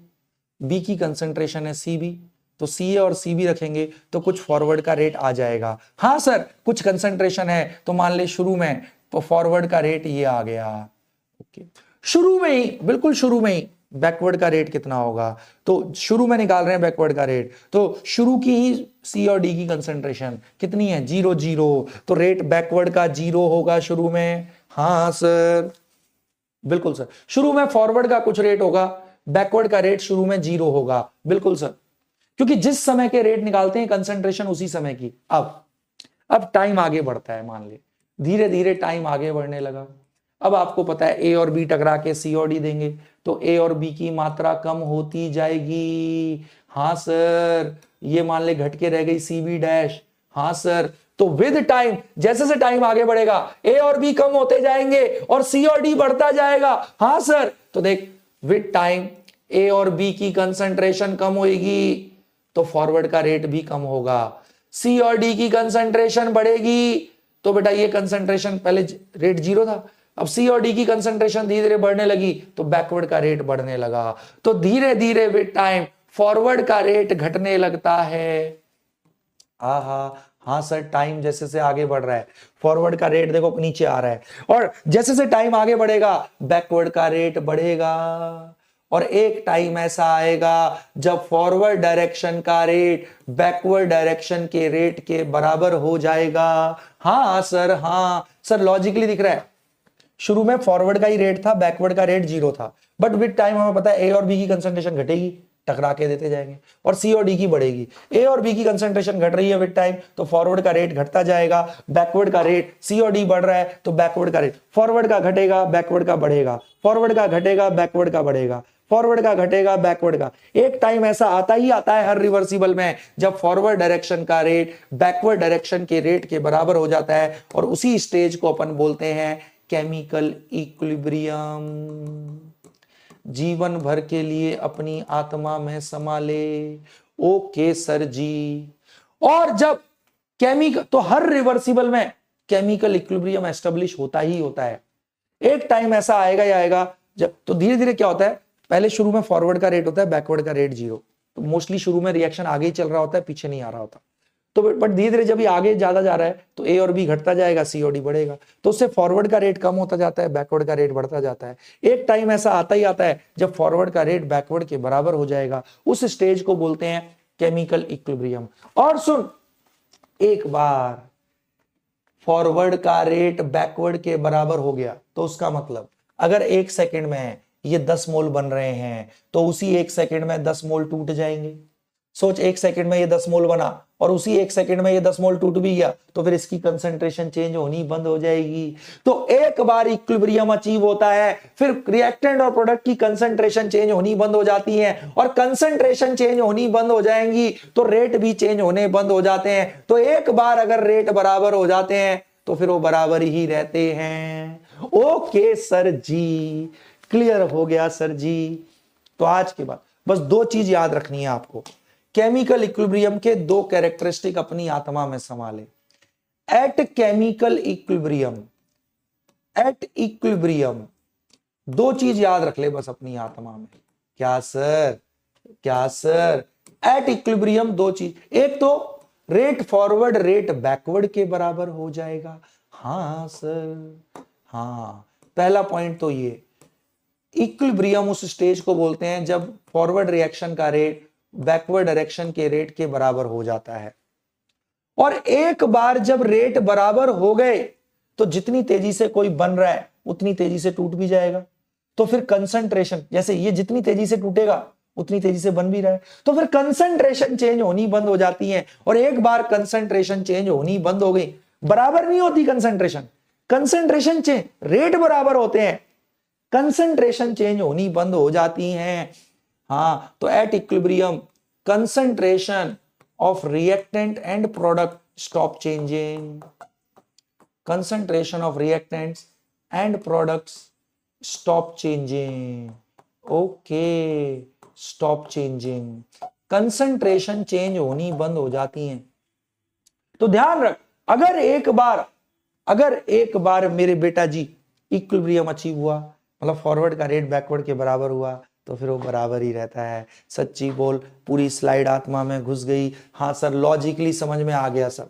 Speaker 1: B की कंसंट्रेशन है Cb, तो Ca और Cb रखेंगे तो कुछ फॉरवर्ड का रेट आ जाएगा, हाँ सर कुछ कंसंट्रेशन है तो मान ले शुरू में तो फॉरवर्ड का रेट ये आ गया, ओके। शुरू में ही, बिल्कुल शुरू में ही बैकवर्ड का रेट कितना होगा, तो शुरू में निकाल रहे हैं बैकवर्ड का रेट, तो शुरू की ही C और D की कंसंट्रेशन कितनी है 0 0, तो रेट बैकवर्ड का 0 होगा शुरू में, हाँ सर बिल्कुल सर। शुरू में फॉरवर्ड का कुछ रेट होगा, बैकवर्ड का रेट शुरू में 0 होगा, बिल्कुल सर, क्योंकि जिस समय के रेट निकालते हैं कंसंट्रेशन उसी समय की। अब टाइम आगे बढ़ता है, मान ले धीरे धीरे टाइम आगे बढ़ने लगा। अब आपको पता है A और B टकरा के C और D देंगे तो A और B की मात्रा कम होती जाएगी, हाँ सर। ये मान ले घट के रह गई CB डैश, हाँ सर। तो विद टाइम, जैसे से टाइम आगे बढ़ेगा A और B कम होते जाएंगे और C और D बढ़ता जाएगा, हाँ सर। तो देख विद टाइम A और B की कंसंट्रेशन कम होगी तो फॉरवर्ड का रेट भी कम होगा, C और D की कंसंट्रेशन बढ़ेगी तो बेटा ये कंसंट्रेशन पहले रेट 0 था, अब C और D की कंसंट्रेशन धीरे धीरे बढ़ने लगी तो बैकवर्ड का रेट बढ़ने लगा, तो धीरे धीरे विद टाइम फॉरवर्ड का रेट घटने लगता है। हाँ सर, टाइम जैसे से आगे बढ़ रहा है फॉरवर्ड का रेट देखो नीचे आ रहा है, और जैसे से टाइम आगे बढ़ेगा बैकवर्ड का रेट बढ़ेगा। और एक टाइम ऐसा आएगा जब फॉरवर्ड डायरेक्शन का रेट बैकवर्ड डायरेक्शन के रेट के बराबर हो जाएगा। हाँ सर लॉजिकली दिख रहा है। शुरू में फॉरवर्ड का ही रेट था, बैकवर्ड का रेट 0 था, बट विद टाइम हमें पता है ए और बी की कंसंट्रेशन घटेगी, टकरा के देते जाएंगे, और सी और डी की बढ़ेगी। ए और बी की कंसंट्रेशन घट रही है विद टाइम, तो फॉरवर्ड का रेट घटता जाएगा, बैकवर्ड का रेट, सी और डी बढ़ रहा है तो बैकवर्ड का रेट, फॉरवर्ड का घटेगा बैकवर्ड का बढ़ेगा, फॉरवर्ड का घटेगा बैकवर्ड का बढ़ेगा, फॉरवर्ड का घटेगा बैकवर्ड का। एक टाइम ऐसा आता ही आता है हर रिवर्सिबल में जब फॉरवर्ड डायरेक्शन का रेट बैकवर्ड डायरेक्शन के रेट के बराबर हो जाता है, और उसी स्टेज को अपन बोलते हैं केमिकल इक्विलिब्रियम। जीवन भर के लिए अपनी आत्मा में संभाले। Okay sir ji. और जब केमिकल, तो हर रिवर्सिबल में केमिकल इक्विलिब्रियम एस्टेब्लिश होता ही होता है। एक टाइम ऐसा आएगा ही आएगा जब, तो धीरे धीरे क्या होता है, पहले शुरू में फॉरवर्ड का रेट होता है, बैकवर्ड का रेट 0, तो मोस्टली शुरू में रिएक्शन आगे ही चल रहा होता है, पीछे नहीं आ रहा होता। तो बट धीरे धीरे जब ये आगे ज्यादा जा रहा है तो ए और बी घटता जाएगा, सी और डी बढ़ेगा, तो उससे फॉरवर्ड का रेट कम होता जाता है, बैकवर्ड का रेट बढ़ता जाता है। एक टाइम ऐसा आता ही आता है जब फॉरवर्ड का रेट बैकवर्ड के बराबर हो जाएगा, उस स्टेज को बोलते हैं केमिकल इक्विलिब्रियम। और सुन, एक बार फॉरवर्ड का रेट बैकवर्ड के बराबर हो गया तो उसका मतलब अगर 1 सेकंड में ये 10 मोल बन रहे हैं तो उसी 1 सेकंड में 10 मोल टूट जाएंगे। सोच, 1 सेकंड में ये 10 मोल बना और उसी 1 सेकंड में ये 10 मोल टूट भी गया तो फिर इसकी कंसंट्रेशन चेंज होनी बंद हो जाएगी। तो एक बार इक्विलिब्रियम अचीव होता है, फिर रिएक्टेंट और प्रोडक्ट की कंसंट्रेशन चेंज होनी बंद हो जाती है, और कंसंट्रेशन चेंज होनी बंद हो जाएंगी तो रेट भी चेंज होने बंद हो जाते हैं। तो एक बार अगर रेट बराबर हो जाते हैं तो फिर वो बराबर ही रहते हैं। ओके सर जी, क्लियर हो गया सर जी। तो आज के बाद बस 2 चीज याद रखनी है आपको, केमिकल इक्विलिब्रियम के 2 कैरेक्टरिस्टिक अपनी आत्मा में संभाले। At chemical equilibrium, at equilibrium 2 चीज याद रख ले बस अपनी आत्मा में। क्या सर, क्या सर? एट इक्विलिब्रियम 2 चीज, एक तो रेट फॉरवर्ड रेट बैकवर्ड के बराबर हो जाएगा। हाँ सर, हाँ, पहला पॉइंट तो ये, इक्विलिब्रियम उस स्टेज को बोलते हैं जब फॉरवर्ड रिएक्शन का रेट बैकवर्ड डायरेक्शन के रेट के बराबर हो जाता है। और एक बार जब रेट बराबर हो गए तो जितनी तेजी से कोई बन रहा है उतनी तेजी से टूट भी जाएगा। तो फिर कंसंट्रेशन, जैसे ये जितनी तेजी से टूटेगा उतनी तेजी से बन भी रहा है, तो फिर कंसंट्रेशन चेंज होनी बंद हो जाती है। और एक बार कंसंट्रेशन चेंज होनी बंद हो गई, बराबर नहीं होती कंसंट्रेशन, कंसंट्रेशन चेंज, रेट बराबर होते हैं, कंसंट्रेशन चेंज होनी बंद हो जाती हैं। हाँ, तो at equilibrium concentration of reactant and product stop changing, concentration of reactants and products stop changing. Okay, stop changing, concentration change होनी बंद हो जाती हैं। तो ध्यान रख, अगर एक बार मेरे बेटा जी इक्विलिब्रियम अचीव हुआ, मतलब फॉरवर्ड का रेट बैकवर्ड के बराबर हुआ, तो फिर वो बराबर ही रहता है। सच्ची बोल, पूरी स्लाइड आत्मा में घुस गई। हाँ सर, लॉजिकली समझ में आ गया सब।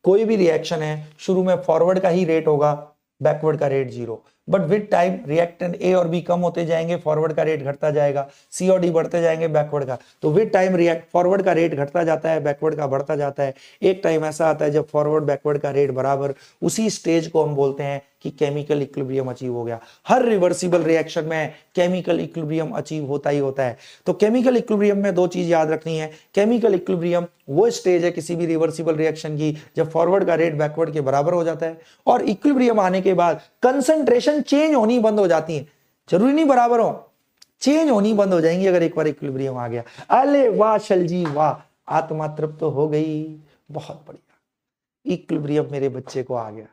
Speaker 1: कोई भी रिएक्शन है, शुरू में फॉरवर्ड का ही रेट होगा, बैकवर्ड का rate 0, but with time reactant A और बी कम होते जाएंगे, फॉरवर्ड का रेट घटता जाएगा, सी और डी बढ़ते जाएंगे बैकवर्ड का, तो विद टाइम फॉरवर्ड का रेट घटता जाता है, बैकवर्ड का बढ़ता जाता है। एक टाइम ऐसा आता है जब फॉरवर्ड बैकवर्ड का रेट बराबर, उसी स्टेज को हम बोलते हैं कि केमिकल इक्विलिब्रियम अचीव हो गया। हर रिवर्सिबल रिएक्शन में केमिकल इक्विलिब्रियम अचीव होता ही होता है। तो केमिकल इक्विलिब्रियम में 2 चीज याद रखनी है। केमिकल इक्विलिब्रियम वो स्टेज है किसी भी रिवर्सिबल रिएक्शन की जब फॉरवर्ड का रेट बैकवर्ड के बराबर हो जाता है, और इक्विलिब्रियम आने के बाद कंसंट्रेशन चेंज होनी बंद हो जाती है। जरूरी नहीं बराबर हो, चेंज होनी बंद हो जाएंगी अगर एक बार इक्विलिब्रियम आ गया। अरे वाह शल जी वाह, आत्मा तृप्त हो गई, बहुत बढ़िया, इक्विलिब्रियम मेरे बच्चे को आ गया।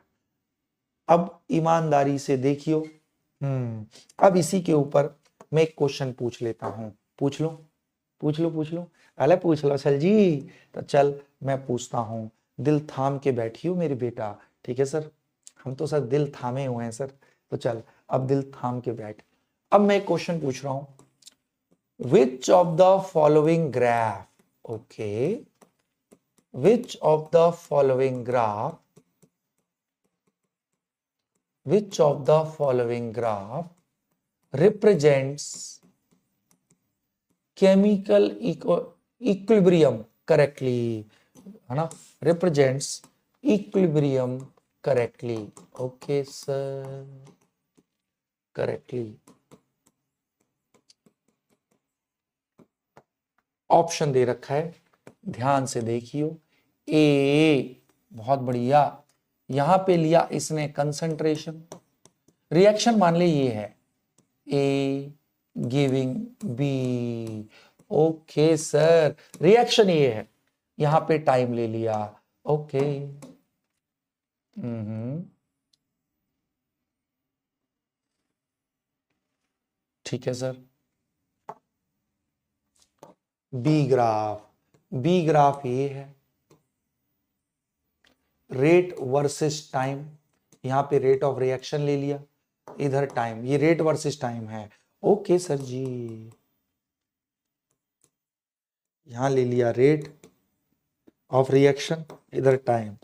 Speaker 1: अब ईमानदारी से देखियो, अब इसी के ऊपर मैं एक क्वेश्चन पूछ लेता हूं। पूछ लो। अरे पूछ लो चल जी। तो चल मैं पूछता हूं, दिल थाम के बैठियो मेरे बेटा, ठीक है सर? हम तो सर दिल थामे हुए हैं सर, तो चल अब दिल थाम के बैठ। अब मैं एक क्वेश्चन पूछ रहा हूं, which of the following graph, okay, which of the following graph, which of the following graph represents chemical equilibrium correctly, है ना, represents equilibrium correctly. Okay sir, correctly. Option दे रखा है, ध्यान से देखियो। ए, बहुत बढ़िया। यहां पे लिया इसने कंसंट्रेशन, रिएक्शन मान ले ये है A giving B. Okay sir, reaction ये है, यहां पे टाइम ले लिया। ओके, ठीक है सर। बी ग्राफ ये है, रेट वर्सेस टाइम। यहां पे रेट ऑफ रिएक्शन ले लिया, इधर टाइम, ये रेट वर्सेस टाइम है। ओके सर जी, यहां ले लिया रेट ऑफ रिएक्शन, इधर टाइम,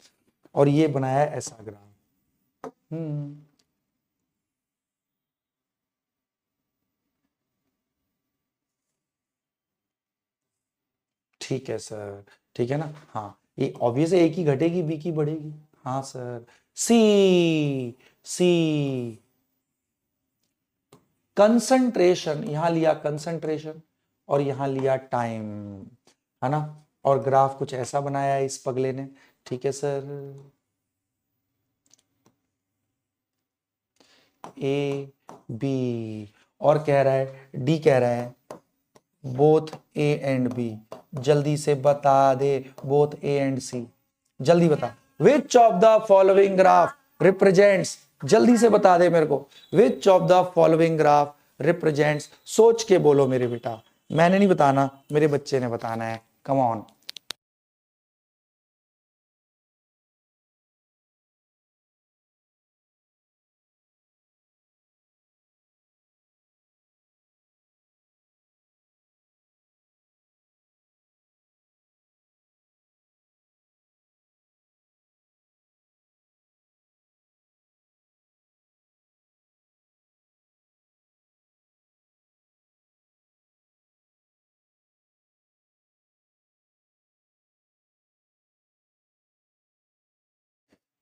Speaker 1: और ये बनाया ऐसा ग्राफ। ठीक है सर, ठीक है ना। हाँ, ये ऑब्वियस है, ए की घटेगी बी की बढ़ेगी। हाँ सर। सी कंसंट्रेशन, यहां लिया कंसंट्रेशन और यहां लिया टाइम, है ना, और ग्राफ कुछ ऐसा बनाया है इस पगले ने। ठीक है सर। ए बी, और कह रहा है, डी कह रहा है बोथ ए एंड बी। जल्दी से बता दे, बोथ ए एंड सी, जल्दी बता। विच of the following graph represents, जल्दी से बता दे मेरे को, विच of the following graph represents. सोच के बोलो मेरे बेटा, मैंने नहीं बताना, मेरे बच्चे ने बताना है। Come on.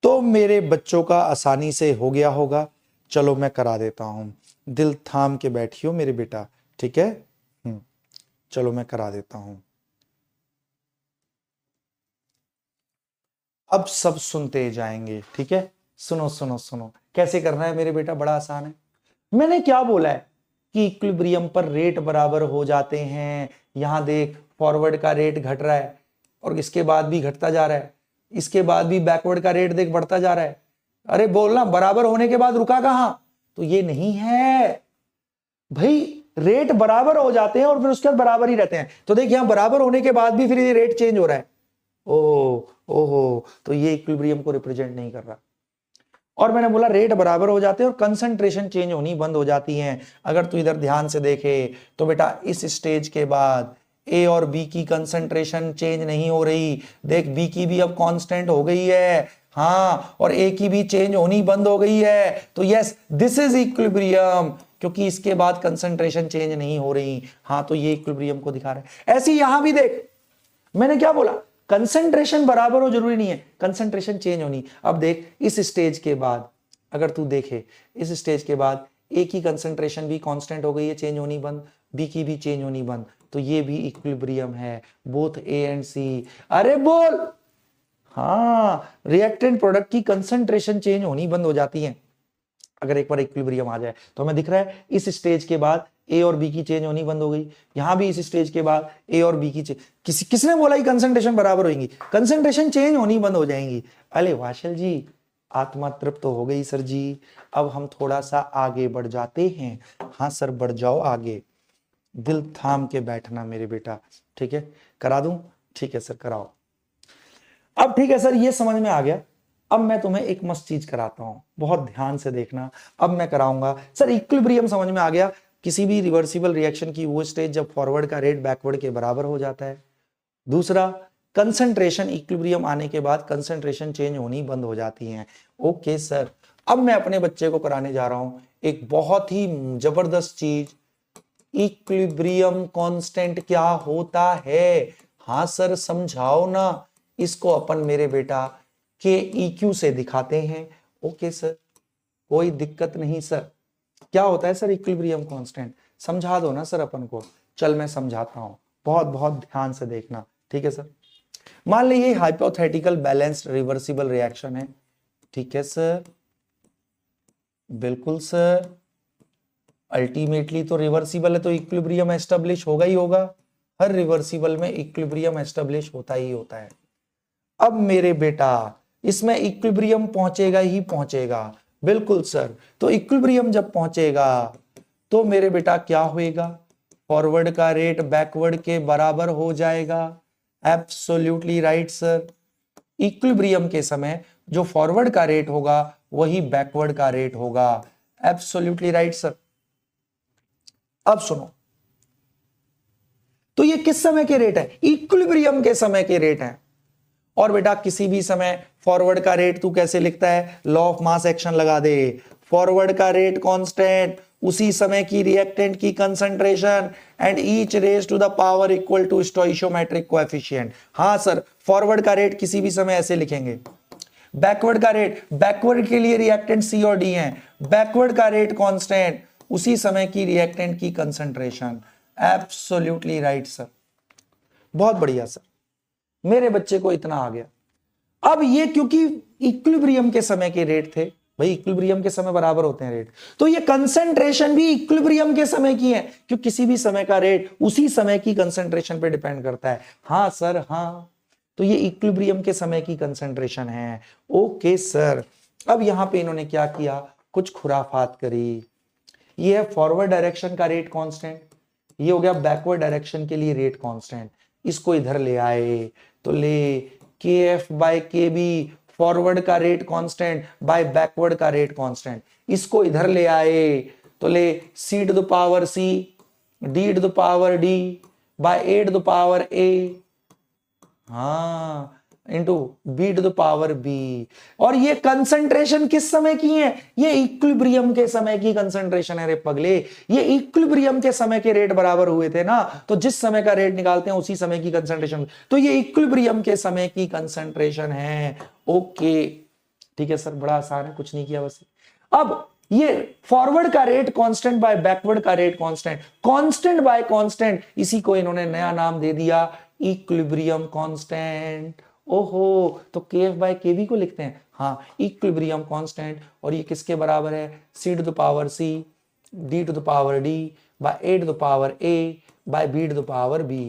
Speaker 1: तो मेरे बच्चों का आसानी से हो गया होगा। चलो मैं करा देता हूं, दिल थाम के बैठियो मेरे बेटा, ठीक है। चलो मैं करा देता हूं। अब सब सुनते जाएंगे, ठीक है। सुनो सुनो सुनो, कैसे करना है मेरे बेटा, बड़ा आसान है। मैंने क्या बोला है कि इक्विलिब्रियम पर रेट बराबर हो जाते हैं। यहां देख, फॉरवर्ड का रेट घट रहा है और इसके बाद भी घटता जा रहा है, इसके बाद भी बैकवर्ड का रेट देख बढ़ता जा रहा है। अरे बोलना, बराबर होने के बाद रुका कहां? तो ये नहीं है भाई, रेट बराबर हो जाते हैं और फिर उसके बाद बराबर ही रहते हैं। तो देख, यहां बराबर होने के बाद भी फिर ये रेट चेंज हो रहा है। ओहो, तो ये इक्विलिब्रियम को रिप्रेजेंट नहीं कर रहा। और मैंने बोला रेट बराबर हो जाते हैं और कंसंट्रेशन चेंज होनी बंद हो जाती है। अगर तू इधर ध्यान से देखे तो बेटा, इस स्टेज के बाद ए और बी की कंसंट्रेशन चेंज नहीं हो रही। देख, बी की भी अब कांस्टेंट हो गई है, हाँ, और ए की भी चेंज होनी बंद हो गई है। तो यस, दिस इज इक्विलिब्रियम, क्योंकि इसके बाद कंसंट्रेशन चेंज नहीं हो रही। हाँ, तो ये इक्विलिब्रियम को दिखा रहा है। ऐसे यहां भी देख, मैंने क्या बोला, कंसंट्रेशन बराबर हो जरूरी नहीं है, कंसंट्रेशन चेंज होनी। अब देख, इस स्टेज के बाद अगर तू देखे, इस स्टेज के बाद ए की कंसंट्रेशन भी कांस्टेंट हो गई है, चेंज होनी बंद, बी की भी चेंज होनी बंद, तो ये भी इक्विलिब्रियम है, बोथ ए एंड सी। अरे बोल, हाँ, रिएक्टेंट प्रोडक्ट की कंसंट्रेशन चेंज होनी बंद हो जाती है अगर एक बार इक्विलिब्रियम आ जाए। तो हमें दिख रहा है इस स्टेज के बाद ए और बी की चेंज होनी बंद हो गई, यहां भी इस स्टेज के बाद ए और बी की किसने बोला कि कंसंट्रेशन बराबर होगी? कंसंट्रेशन चेंज होनी बंद हो जाएंगी। अरे वाशल जी, आत्मा तृप्त तो हो गई सर जी। अब हम थोड़ा सा आगे बढ़ जाते हैं। हाँ सर, बढ़ जाओ आगे, दिल थाम के बैठना मेरे बेटा, ठीक है। करा दूं? ठीक है सर, कराओ। अब ठीक है सर, ये समझ में आ गया। अब मैं तुम्हें एक मस्त चीज कराता हूं, बहुत ध्यान से देखना। अब मैं कराऊंगा सर, इक्विलिब्रियम समझ में आ गया, किसी भी रिवर्सिबल रिएक्शन की वो स्टेज जब फॉरवर्ड का रेट बैकवर्ड के बराबर हो जाता है। दूसरा, कंसंट्रेशन, इक्विलिब्रियम आने के बाद कंसंट्रेशन चेंज होनी बंद हो जाती है। ओके सर, अब मैं अपने बच्चे को कराने जा रहा हूं एक बहुत ही जबरदस्त चीज, इक्विलिब्रियम कांस्टेंट क्या होता है? हाँ सर समझाओ ना। इसको अपन मेरे बेटा के EQ से दिखाते हैं। ओके सर, कोई दिक्कत नहीं सर। क्या होता है सर इक्विलिब्रियम कांस्टेंट? समझा दो ना सर अपन को। चल मैं समझाता हूं, बहुत बहुत ध्यान से देखना, ठीक है सर। मान लीजिए हाइपोथेटिकल बैलेंस्ड रिवर्सिबल रिएक्शन है, ठीक है सर, बिल्कुल सर। अल्टीमेटली तो रिवर्सिबल है तो इक्विलिब्रियम एस्टेब्लिश होगा ही होगा। हर रिवर्सिबल में इक्विलिब्रियम एस्टेब्लिश होता ही होता है। अब मेरे बेटा इसमें इक्विलिब्रियम पहुंचेगा ही पहुंचेगा, बिल्कुल सर। तो इक्विलिब्रियम जब पहुंचेगा तो मेरे बेटा क्या होएगा? फॉरवर्ड का रेट बैकवर्ड के बराबर हो जाएगा। Absolutely right sir. इक्विलिब्रियम के समय जो फॉरवर्ड का रेट होगा वही बैकवर्ड का रेट होगा। Absolutely right sir. अब सुनो, तो ये किस समय के रेट है? इक्विलिब्रियम के समय के रेट है। और बेटा किसी भी समय फॉरवर्ड का रेट तू कैसे लिखता है? लॉ ऑफ मास एक्शन लगा दे। फॉरवर्ड का रेट कांस्टेंट, उसी समय की रिएक्टेंट की concentration and each raise to the power equal to stoichiometric coefficient. हां सर, फॉरवर्ड का रेट किसी भी समय ऐसे लिखेंगे। बैकवर्ड का रेट, बैकवर्ड के लिए रिएक्टेंट सी और डी है। बैकवर्ड का रेट कांस्टेंट, उसी समय की रिएक्टेंट की कंसंट्रेशन। एब्सोल्युटली राइट सर, बहुत बढ़िया सर, मेरे बच्चे को इतना आ गया। अब ये क्योंकि इक्विलिब्रियम के समय के रेट थे, भाई इक्विलिब्रियम के समय बराबर होते हैं रेट, तो ये कंसंट्रेशन भी इक्विलिब्रियम के समय की है, क्योंकि किसी भी समय का रेट उसी समय की कंसंट्रेशन पे डिपेंड करता है। हाँ सर हाँ, तो ये इक्विलिब्रियम के समय की कंसंट्रेशन है। Okay sir. अब यहां पे इन्होंने क्या किया? कुछ खुराफात करी। ये है फॉरवर्ड डायरेक्शन का रेट कांस्टेंट, ये हो गया बैकवर्ड डायरेक्शन के लिए रेट कांस्टेंट। इसको इधर ले आए तो ले K F by K B, forward का रेट कांस्टेंट बाय बैकवर्ड का रेट कांस्टेंट। इसको इधर ले आए तो ले C to the power C, D to the power D by A to the power A, हाँ, into B to the power B. और ये कंसंट्रेशन किस समय की है? ये इक्विलिब्रियम के समय की कंसंट्रेशन है रे पगले। ये इक्विलिब्रियम के समय के रेट बराबर हुए थे ना, तो जिस समय का रेट निकालते हैं उसी समय की कंसंट्रेशन, तो ये इक्विलिब्रियम के समय की कंसंट्रेशन है। ओके ठीक है सर, बड़ा आसान है, कुछ नहीं किया बस। अब ये फॉरवर्ड का रेट कांस्टेंट बाय बैकवर्ड का rate constant, constant bye constant, इसी को इन्होंने नया नाम दे दिया इक्विलिब्रियम कांस्टेंट। ओहो, तो KF बाय KB को लिखते हैं, हाँ, इक्विलिब्रियम कांस्टेंट। और ये किसके बराबर है? C to the power C, D to the power D by A to the power A by B to the power B।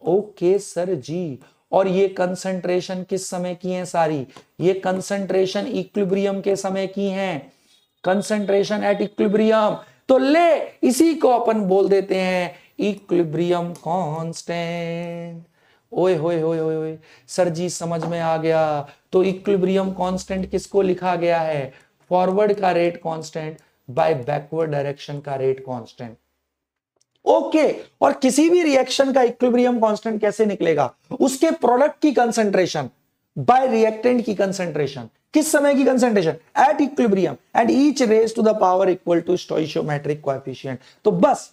Speaker 1: Okay sir ji. और ये कंसंट्रेशन किस समय की है सारी? ये कंसंट्रेशन इक्विलिब्रियम के समय की हैं, कंसंट्रेशन एट इक्विलिब्रियम। तो ले इसी को अपन बोल देते हैं इक्विलिब्रियम कांस्टेंट। ओए होए होए होए होए, सर जी समझ में आ गया। तो इक्विलिब्रियम कांस्टेंट किसको लिखा गया है? फॉरवर्ड का rate constant by backward direction का रेट कांस्टेंट। ओके, और किसी भी रिएक्शन का इक्विलिब्रियम कांस्टेंट कैसे निकलेगा? उसके प्रोडक्ट की कंसंट्रेशन बाय रिएक्टेंट की कंसंट्रेशन। किस समय की concentration? At equilibrium and each raise to the power equal to stoichiometric coefficient. तो बस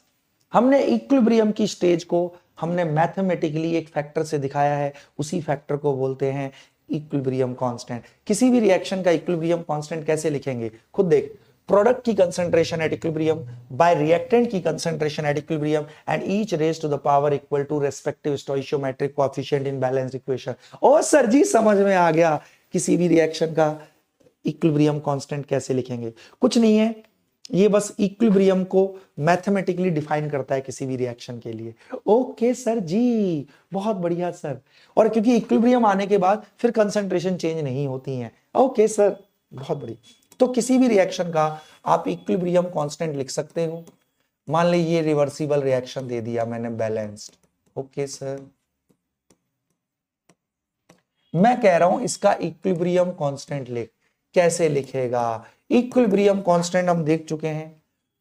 Speaker 1: हमने इक्विलिब्रियम की स्टेज को हमने मैथमेटिकली एक फैक्टर से दिखाया है, उसी फैक्टर को बोलते हैं इक्विलिब्रियम कांस्टेंट। किसी भी रिएक्शन का इक्विलिब्रियम कांस्टेंट कैसे लिखेंगे? खुद देख, प्रोडक्ट की concentration at equilibrium by reactant की concentration at equilibrium and each raise to the power equal to respective stoichiometric coefficient in balanced equation. ओ सर जी समझ में आ गया, किसी भी रिएक्शन का इक्विलिब्रियम कांस्टेंट कैसे लिखेंगे? कुछ नहीं है, ये बस इक्विलिब्रियम को मैथमेटिकली डिफाइन करता है किसी भी रिएक्शन के लिए। ओके सर जी, बहुत बढ़िया सर। और क्योंकि इक्विलिब्रियम आने के बाद फिर कंसंट्रेशन चेंज नहीं होती है। ओके सर, बहुत बढ़िया। तो किसी भी रिएक्शन का आप इक्विलिब्रियम कांस्टेंट लिख सकते हो। मान लीजिए ये रिवर्सिबल रिएक्शन दे दिया मैंने बैलेंस्ड। ओके सर, मैं कह रहा हूं इसका इक्विलिब्रियम कांस्टेंट लिख। कैसे लिखेगा? इक्विलिब्रियम कांस्टेंट हम देख चुके हैं,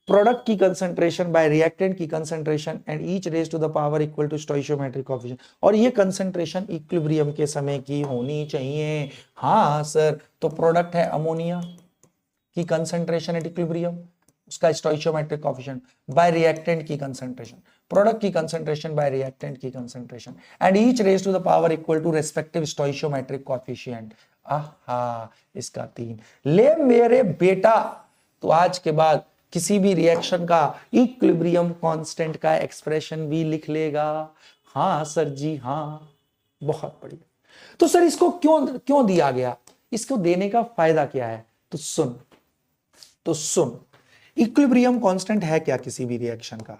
Speaker 1: प्रोडक्ट की कंसंट्रेशन बाय रिएक्टेंट की concentration and each raise to the power equal to stoichiometric coefficient. और ये कंसंट्रेशन इक्विलिब्रियम के समय की होनी चाहिए। हाँ सर, तो प्रोडक्ट है अमोनिया की कंसंट्रेशन एट इक्विलिब्रियम उसका स्टोइचियोमेट्रिक कोएफिशिएंट बाय रिएक्टेंट की कंसंट्रेशन, प्रोडक्ट की कंसंट्रेशन बाय रिएक्टेंट की concentration, and each raise to the power equal to respective stoichiometric coefficient. आहा, इसका 3 ले मेरे बेटा। तो आज के बाद किसी भी रिएक्शन का इक्विलिब्रियम कांस्टेंट का एक्सप्रेशन भी लिख लेगा। हाँ सर जी, हाँ, बहुत बढ़िया। तो सर इसको क्यों क्यों दिया गया, इसको देने का फायदा क्या है? तो सुन, इक्विलिब्रियम कांस्टेंट है क्या किसी भी रिएक्शन का?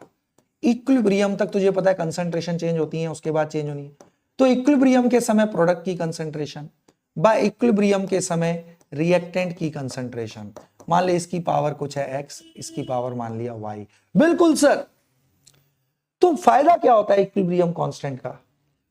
Speaker 1: इक्विलिब्रियम तक तुझे पता है कंसंट्रेशन चेंज होती है, उसके बाद चेंज होनी है। तो इक्विलिब्रियम के समय प्रोडक्ट की कंसंट्रेशन बाय इक्विलिब्रियम के समय रिएक्टेंट की कंसंट्रेशन, मान ले इसकी पावर कुछ है x, इसकी पावर मान लिया y। बिल्कुल सर। तो फायदा क्या होता है इक्विलिब्रियम कांस्टेंट का?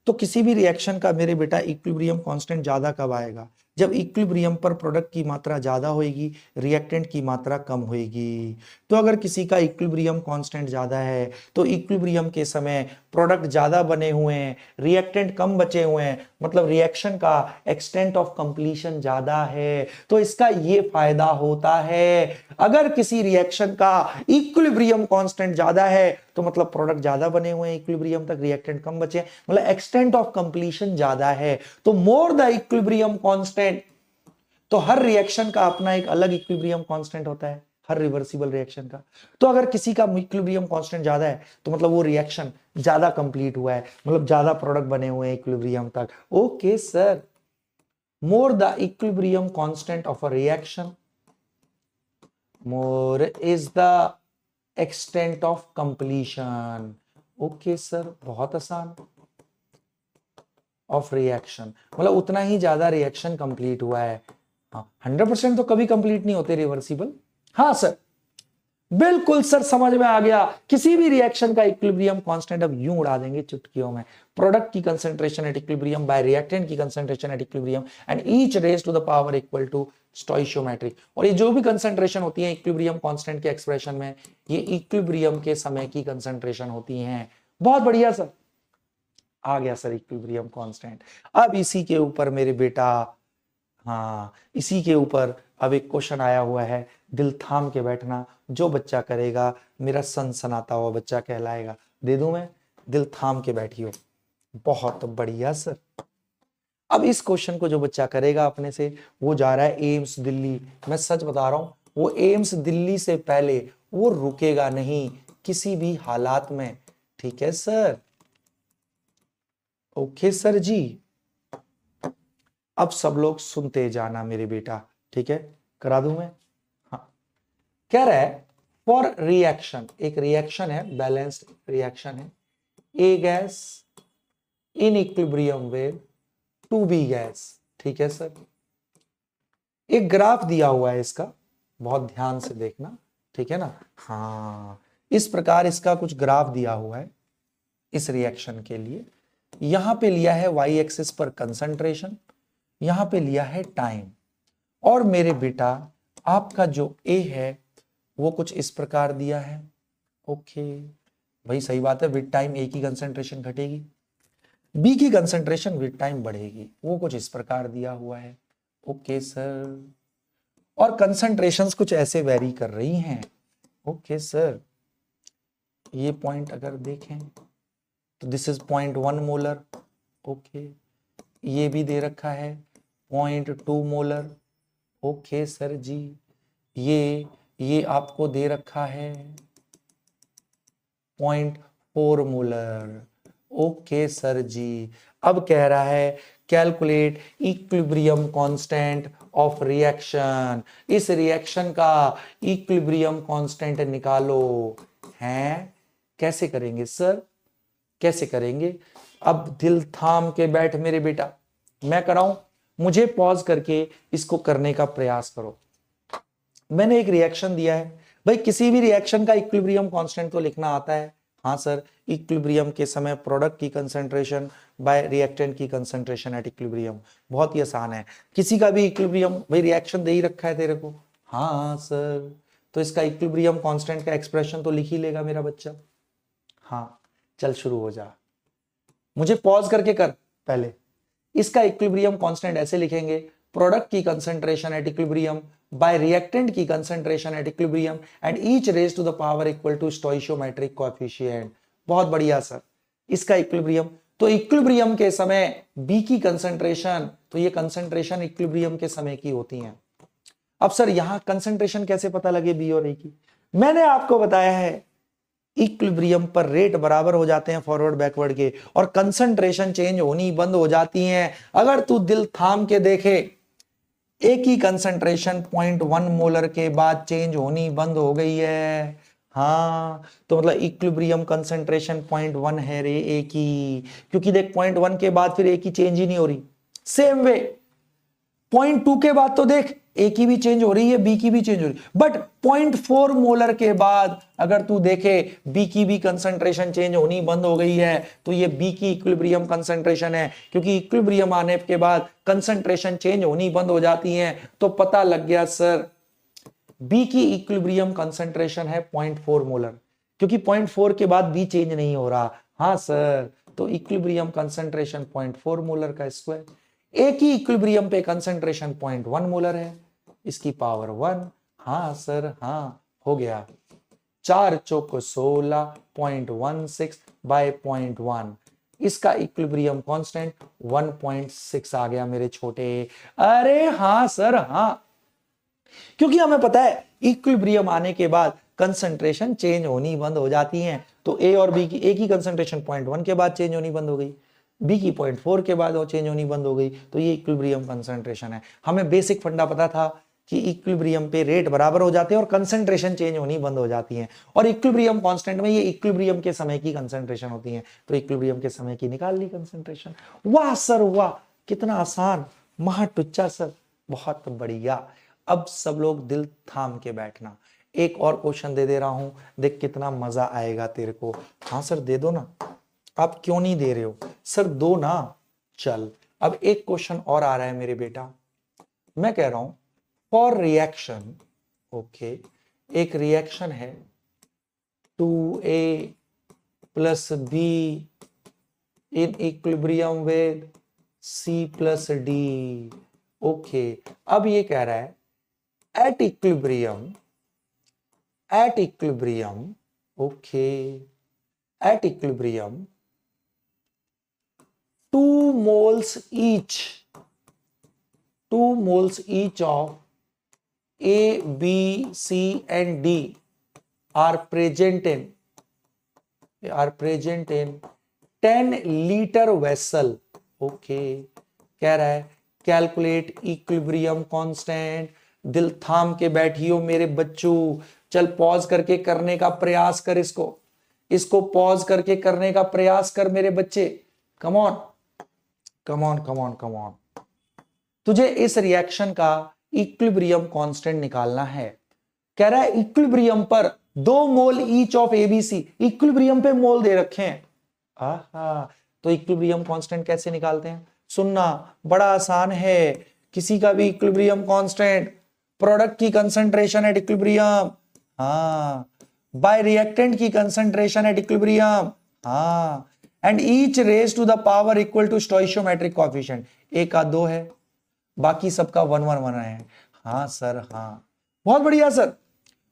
Speaker 1: तो किसी भी रिएक्शन का मेरे बेटा इक्विलिब्रियम कांस्टेंट ज्यादा कब आएगा? जब इक्विलिब्रियम पर प्रोडक्ट की मात्रा ज्यादा होगी, रिएक्टेंट की मात्रा कम होगी। तो अगर किसी का इक्विलिब्रियम कांस्टेंट ज्यादा है तो इक्विलिब्रियम के समय प्रोडक्ट ज्यादा बने हुए हैं, रिएक्टेंट कम बचे हुए हैं, मतलब रिएक्शन का एक्सटेंट ऑफ कंप्लीशन ज्यादा है, तो इसका ये फायदा होता है। अगर किसी रिएक्शन का इक्विलिब्रियम कांस्टेंट ज्यादा है तो मतलब प्रोडक्ट ज्यादा बने हुए हैं इक्विलिब्रियम तक, रिएक्टेंट कम बचे, मतलब एक्सटेंट ऑफ कंप्लीशन ज्यादा है। तो मोर द इक्विलिब्रियम कांस्टेंट, तो हर रिएक्शन का अपना एक अलग इक्विलिब्रियम कांस्टेंट होता है, हर रिवर्सिबल रिएक्शन का। तो अगर किसी का इक्विलिब्रियम कांस्टेंट ज्यादा है तो मतलब वो रिएक्शन ज्यादा कंप्लीट हुआ है, मतलब ज्यादा प्रोडक्ट बने हुए हैं इक्विलिब्रियम तक। Okay sir, more the equilibrium constant of a reaction, more is the extent of completion। Okay sir, बहुत आसान। ऑफ रिएक्शन मतलब उतना ही ज्यादा रिएक्शन कंप्लीट हुआ है। हाँ, 100% तो कभी कंप्लीट नहीं होते रिवर्सिबल। हाँ सर, बिल्कुल सर, समझ में आ गया। किसी भी रिएक्शन का इक्विलिब्रियम कांस्टेंट अब यूं उड़ा देंगे चुटकियों में, प्रोडक्ट की concentration at equilibrium by reactant की concentration at equilibrium and each raise to the power equal to stoichiometric. और ये जो भी कंसंट्रेशन होती है इक्विलिब्रियम कांस्टेंट के एक्सप्रेशन में, ये इक्विलिब्रियम के समय की कंसंट्रेशन होती हैं। बहुत बढ़िया सर, आ गया सर इक्विलिब्रियम कांस्टेंट। अब इसी के ऊपर मेरे बेटा, हाँ, इसी के ऊपर अब एक क्वेश्चन आया हुआ है, दिल थाम के बैठना, जो बच्चा करेगा मेरा सनसनाता हुआ बच्चा कहलाएगा। दे दूं मैं? दिल थाम के बैठियो। बहुत बढ़िया सर। अब इस क्वेश्चन को जो बच्चा करेगा अपने से, वो जा रहा है एम्स दिल्ली। मैं सच बता रहा हूं, वो एम्स दिल्ली से पहले वो रुकेगा नहीं किसी भी हालात में। ठीक है सर? ओके सर जी। अब सब लोग सुनते जाना मेरे बेटा, ठीक है? करा दूं मैं? हाँ, कह रहा है फॉर रिएक्शन, एक रिएक्शन है, बैलेंस्ड रिएक्शन है, A gas in equilibrium with two B gas. ठीक है सर? एक ग्राफ दिया हुआ है इसका, बहुत ध्यान से देखना, ठीक है ना? हाँ, इस प्रकार इसका कुछ ग्राफ दिया हुआ है इस रिएक्शन के लिए। यहां पे लिया है वाई एक्सिस पर कंसंट्रेशन, यहां पे लिया है टाइम, और मेरे बेटा आपका जो ए है वो कुछ इस प्रकार दिया है। ओके भाई, सही बात है, विद टाइम ए की कंसंट्रेशन घटेगी, बी की कंसंट्रेशन विद टाइम बढ़ेगी, वो कुछ इस प्रकार दिया हुआ है। ओके सर, और कंसंट्रेशंस कुछ ऐसे वेरी कर रही हैं। ओके सर, ये पॉइंट अगर देखें तो दिस इज 0.1 मोलर। ओके, ये भी दे रखा है 0.2 मोलर। ओके सर जी, ये आपको दे रखा है 0.4 मोलर। ओके सर जी। अब कह रहा है calculate equilibrium constant of reaction, इस रिएक्शन का इक्विलिब्रियम कांस्टेंट निकालो। हैं? कैसे करेंगे सर, कैसे करेंगे? अब दिल थाम के बैठ मेरे बेटा, मैं कराऊं? मुझे पॉज करके इसको करने का प्रयास करो। मैंने एक रिएक्शन दिया है भाई, किसी भी रिएक्शन का इक्विलिब्रियम कांस्टेंट तो लिखना आता है। हाँ सर, इक्विलिब्रियम के समय प्रोडक्ट की कंसंट्रेशन बाय रिएक्टेंट की कंसंट्रेशन एट इक्विलिब्रियम, बहुत ही आसान है। किसी का भी इक्विलिब्रियम, भाई रिएक्शन दे ही रखा है तेरे को। हाँ सर, तो इसका इक्विलिब्रियम कांस्टेंट का एक्सप्रेशन तो लिख ही लेगा मेरा बच्चा। हाँ, चल शुरू हो जा, मुझे पॉज करके कर। पहले इसका इक्विलिब्रियम कांस्टेंट ऐसे लिखेंगे, प्रोडक्ट की concentration at equilibrium by reactant की concentration at equilibrium and each raise to the power equal to stoichiometric coefficient. बहुत बढ़िया सर। इसका इक्विलिब्रियम, तो इक्विलिब्रियम के समय बी की कंसंट्रेशन, तो ये कंसंट्रेशन इक्विलिब्रियम के समय की होती है। अब सर यहां कंसंट्रेशन कैसे पता लगे बी और ए की? मैंने आपको बताया है इक्विलिब्रियम पर रेट बराबर हो जाते हैं फॉरवर्ड बैकवर्ड के, और कंसंट्रेशन चेंज होनी बंद हो जाती है। अगर तू दिल थाम के देखे, एक ही कंसंट्रेशन 0.1 मोलर के बाद चेंज होनी बंद हो गई है। हाँ, तो मतलब इक्विलिब्रियम कंसंट्रेशन 0.1 है रे ए की, क्योंकि देख 0.1 के बाद फिर ए की चेंज ही नहीं हो रही। सेम वे 0.2 के बाद तो देख ए की भी चेंज हो रही है, बी की भी चेंज हो रही है, बट 0.4 मोलर के बाद अगर तू देखे बी की भी कंसंट्रेशन चेंज होनी बंद हो गई है, तो ये बी की इक्विलिब्रियम कंसंट्रेशन है। क्योंकि इक्विलिब्रियम आने के बाद कंसंट्रेशन चेंज होनी बंद हो जाती है, तो पता लग गया सर बी की इक्विलिब्रियम कंसंट्रेशन है 0.4 मोलर, क्योंकि 0.4 के बाद बी चेंज नहीं हो रहा। हाँ सर, तो इक्विलिब्रियम कंसंट्रेशन 0.4 मोलर का स्क्वायर। एक ही इक्विलिब्रियम पे कंसंट्रेशन 0.1 मोलर है, इसकी पावर 1। हाँ सर, हाँ हो गया। 4 चौक 16 0.16 बाय 0.1, इसका इक्विलिब्रियम कांस्टेंट 1.6 आ गया मेरे छोटे। अरे हाँ सर, हाँ, क्योंकि हमें पता है इक्विलिब्रियम आने के बाद कंसंट्रेशन चेंज होनी बंद हो जाती हैं। तो ए और बी की, ए की कंसंट्रेशन 0.1 के बाद चेंज होनी बंद हो गई, बी की 0.4 के बाद वो चेंज होनी बंद हो गई, तो ये इक्विलिब्रियम कंसंट्रेशन है। हमें बेसिक फंडा पता था कि इक्विलिब्रियम पे रेट बराबर हो जाते हैं और कंसंट्रेशन चेंज होनी बंद हो जाती है, और इक्विलिब्रियम कांस्टेंट में ये इक्विलिब्रियम के समय की कंसंट्रेशन होती है, तो इक्विलिब्रियम के समय की निकाल ली कंसंट्रेशन। वाह सर वाह, कितना आसान, महाटुच्चा सर, बहुत बढ़िया। अब सब लोग दिल थाम के बैठना, एक और क्वेश्चन दे रहा हूं, देख कितना मजा आएगा तेरे को। हाँ सर दे दो ना, आप क्यों नहीं दे रहे हो सर, दो ना। चल, अब एक क्वेश्चन और आ रहा है मेरे बेटा, मैं कह रहा हूं फॉर रिएक्शन, ओके, एक रिएक्शन है 2A plus B in equilibrium with C plus D। Okay, अब ये कह रहा है at equilibrium, okay, at equilibrium 2 moles each of A, B, C and D are present in 10 liter vessel। okay, कह रहा है कैलकुलेट इक्विलिब्रियम कांस्टेंट। दिल थाम के बैठियो मेरे बच्चों, चल पॉज करके करने का प्रयास कर, इसको पॉज करके करने का प्रयास कर मेरे बच्चे। Come on come on come on come on, तुझे इस रिएक्शन का इक्विलिब्रियम कांस्टेंट निकालना है। कह रहा है इक्विलिब्रियम पर 2 मोल ईच ऑफ एबीसी, इक्विलिब्रियम पे मोल दे रखे हैं। आहा, तो इक्विलिब्रियम कांस्टेंट कैसे निकालते हैं? सुनना, बड़ा आसान है। किसी का भी इक्विलिब्रियम कांस्टेंट, प्रोडक्ट की कंसंट्रेशन एट इक्विलिब्रियम, हाँ, बाय रिएक्टेंट की कंसंट्रेशन एट इक्विलिब्रियम, हाँ, and each raise to the power equal to stoichiometric coefficient. एक का 2 है, बाकी सबका 1 1 1 है। हाँ सर, हाँ, बहुत बढ़िया सर।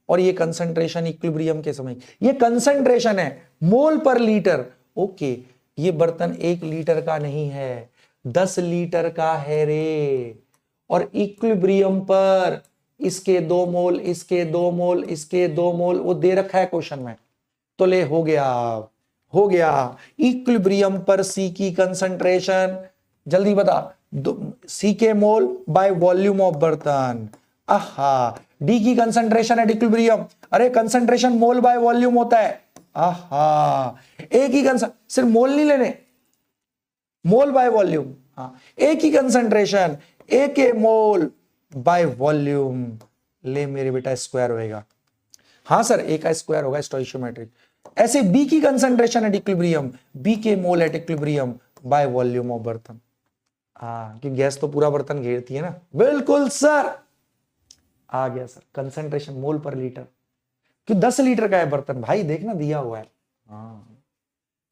Speaker 1: और ये कंसंट्रेशन इक्विलिब्रियम के समय, ये कंसंट्रेशन है मोल पर लीटर। ओके, ये बर्तन 1 लीटर का नहीं है, 10 लीटर का है रे। और इक्विलिब्रियम पर इसके 2 मोल, इसके 2 मोल, इसके 2 मोल, वो दे रखा है क्वेश्चन में। तो ले, हो गया इक्विलिब्रियम पर सी की कंसंट्रेशन, जल्दी बता, सी के मोल बाय वॉल्यूम ऑफ बर्तन। आहा, डी की कंसंट्रेशन एट इक्विलिब्रियम, अरे कंसंट्रेशन मोल बाय वॉल्यूम होता है। आहा, ए की सिर्फ मोल नहीं लेने, मोल बाय वॉल्यूम। हाँ, ए की कंसंट्रेशन, ए के मोल बाय वॉल्यूम, ले मेरे बेटा स्क्वायर होएगा। हाँ सर, ए का स्क्वायर होगा स्टोइशियोमेट्रिक। ऐसे बी की कंसंट्रेशन एट इक्विलिब्रियम, बी के mole at equilibrium by volume of बर्तन। हाँ, कि गैस तो पूरा बर्तन घेरती है ना। बिल्कुल सर, आ गया सर, कंसंट्रेशन मोल पर लीटर, क्यों 10 लीटर का है बर्तन भाई, देखना दिया हुआ है। हाँ,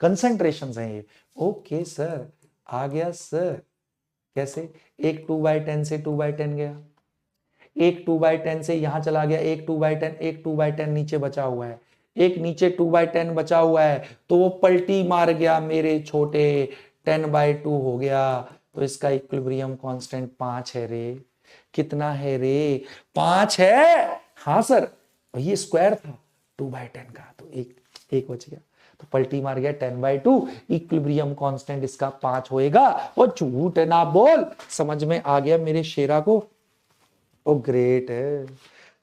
Speaker 1: कंसंट्रेशन है ये। ओके सर, आ गया सर, कैसे? एक 2/10 से 2/10 गया, एक 2/10 से यहां चला गया, एक 2/10, एक 2/10 नीचे बचा हुआ है, एक नीचे 2/10 बचा हुआ है, तो वो पलटी मार गया मेरे छोटे, 10/2 हो गया। तो इसका इक्विलिब्रियम कांस्टेंट 5 है रे। कितना है रे? 5 है। हाँ सर, ये स्क्वायर था 2/10 का, तो एक बच गया, तो पलटी मार गया 10/2। इक्विलिब्रियम कांस्टेंट इसका 5 होएगा। और झूठ ना बोल, समझ में आ गया मेरे शेरा को? ओ ग्रेट है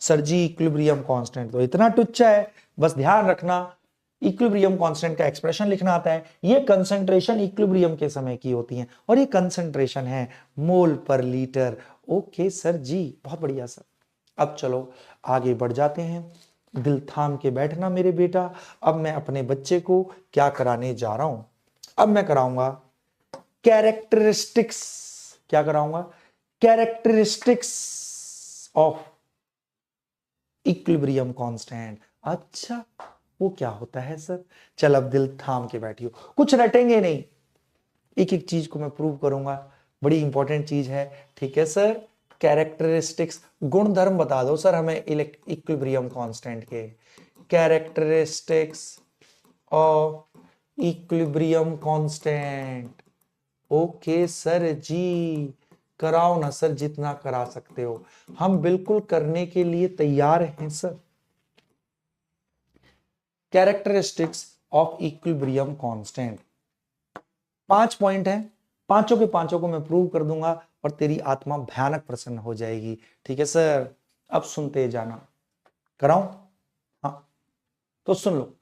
Speaker 1: सर जी। इक्विलिब्रियम कांस्टेंट तो इतना टुच्चा है, बस ध्यान रखना इक्विलिब्रियम कांस्टेंट का एक्सप्रेशन लिखना आता है। ये कंसंट्रेशन इक्विलिब्रियम के समय की होती है, और ये कंसंट्रेशन है मोल पर लीटर। ओके सर जी, बहुत बढ़िया सर। अब चलो आगे बढ़ जाते हैं। दिल थाम के बैठना मेरे बेटा। अब मैं अपने बच्चे को क्या कराने जा रहा हूं? अब मैं कराऊंगा कैरेक्टरिस्टिक्स। क्या कराऊंगा? Characteristics of equilibrium constant. अच्छा, वो क्या होता है सर? चल अब दिल थाम के बैठियो, कुछ रटेंगे नहीं, एक एक चीज को मैं प्रूव करूंगा, बड़ी इंपॉर्टेंट चीज है। ठीक है सर? कैरेक्टरिस्टिक्स, गुण धर्म बता दो सर हमें इक्विलिब्रियम कांस्टेंट के। Characteristics of equilibrium constant. Okay sir ji, कराओ ना सर, जितना करा सकते हो, हम बिल्कुल करने के लिए तैयार हैं sir. Characteristics of equilibrium constant, 5 point हैं, पांचों के पांचों को मैं प्रूव कर दूंगा और तेरी आत्मा भयानक प्रसन्न हो जाएगी। ठीक है सर? अब सुनते जाना। कराऊं? हाँ, तो सुन लो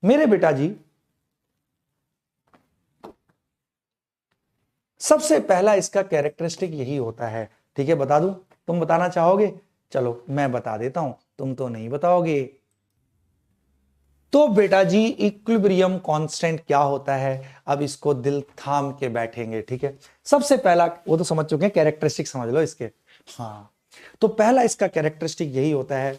Speaker 1: मेरे बेटा जी। सबसे पहला इसका कैरेक्टरिस्टिक यही होता है। ठीक है, बता दूं? तुम बताना चाहोगे? चलो मैं बता देता हूं, तुम तो नहीं बताओगे। तो बेटा जी, इक्विलिब्रियम कांस्टेंट क्या होता है? अब इसको दिल थाम के बैठेंगे। ठीक है? सबसे पहला, वो तो समझ चुके हैं, कैरेक्टरिस्टिक समझ लो इसके। हाँ, तो पहला इसका कैरेक्टरिस्टिक यही होता है,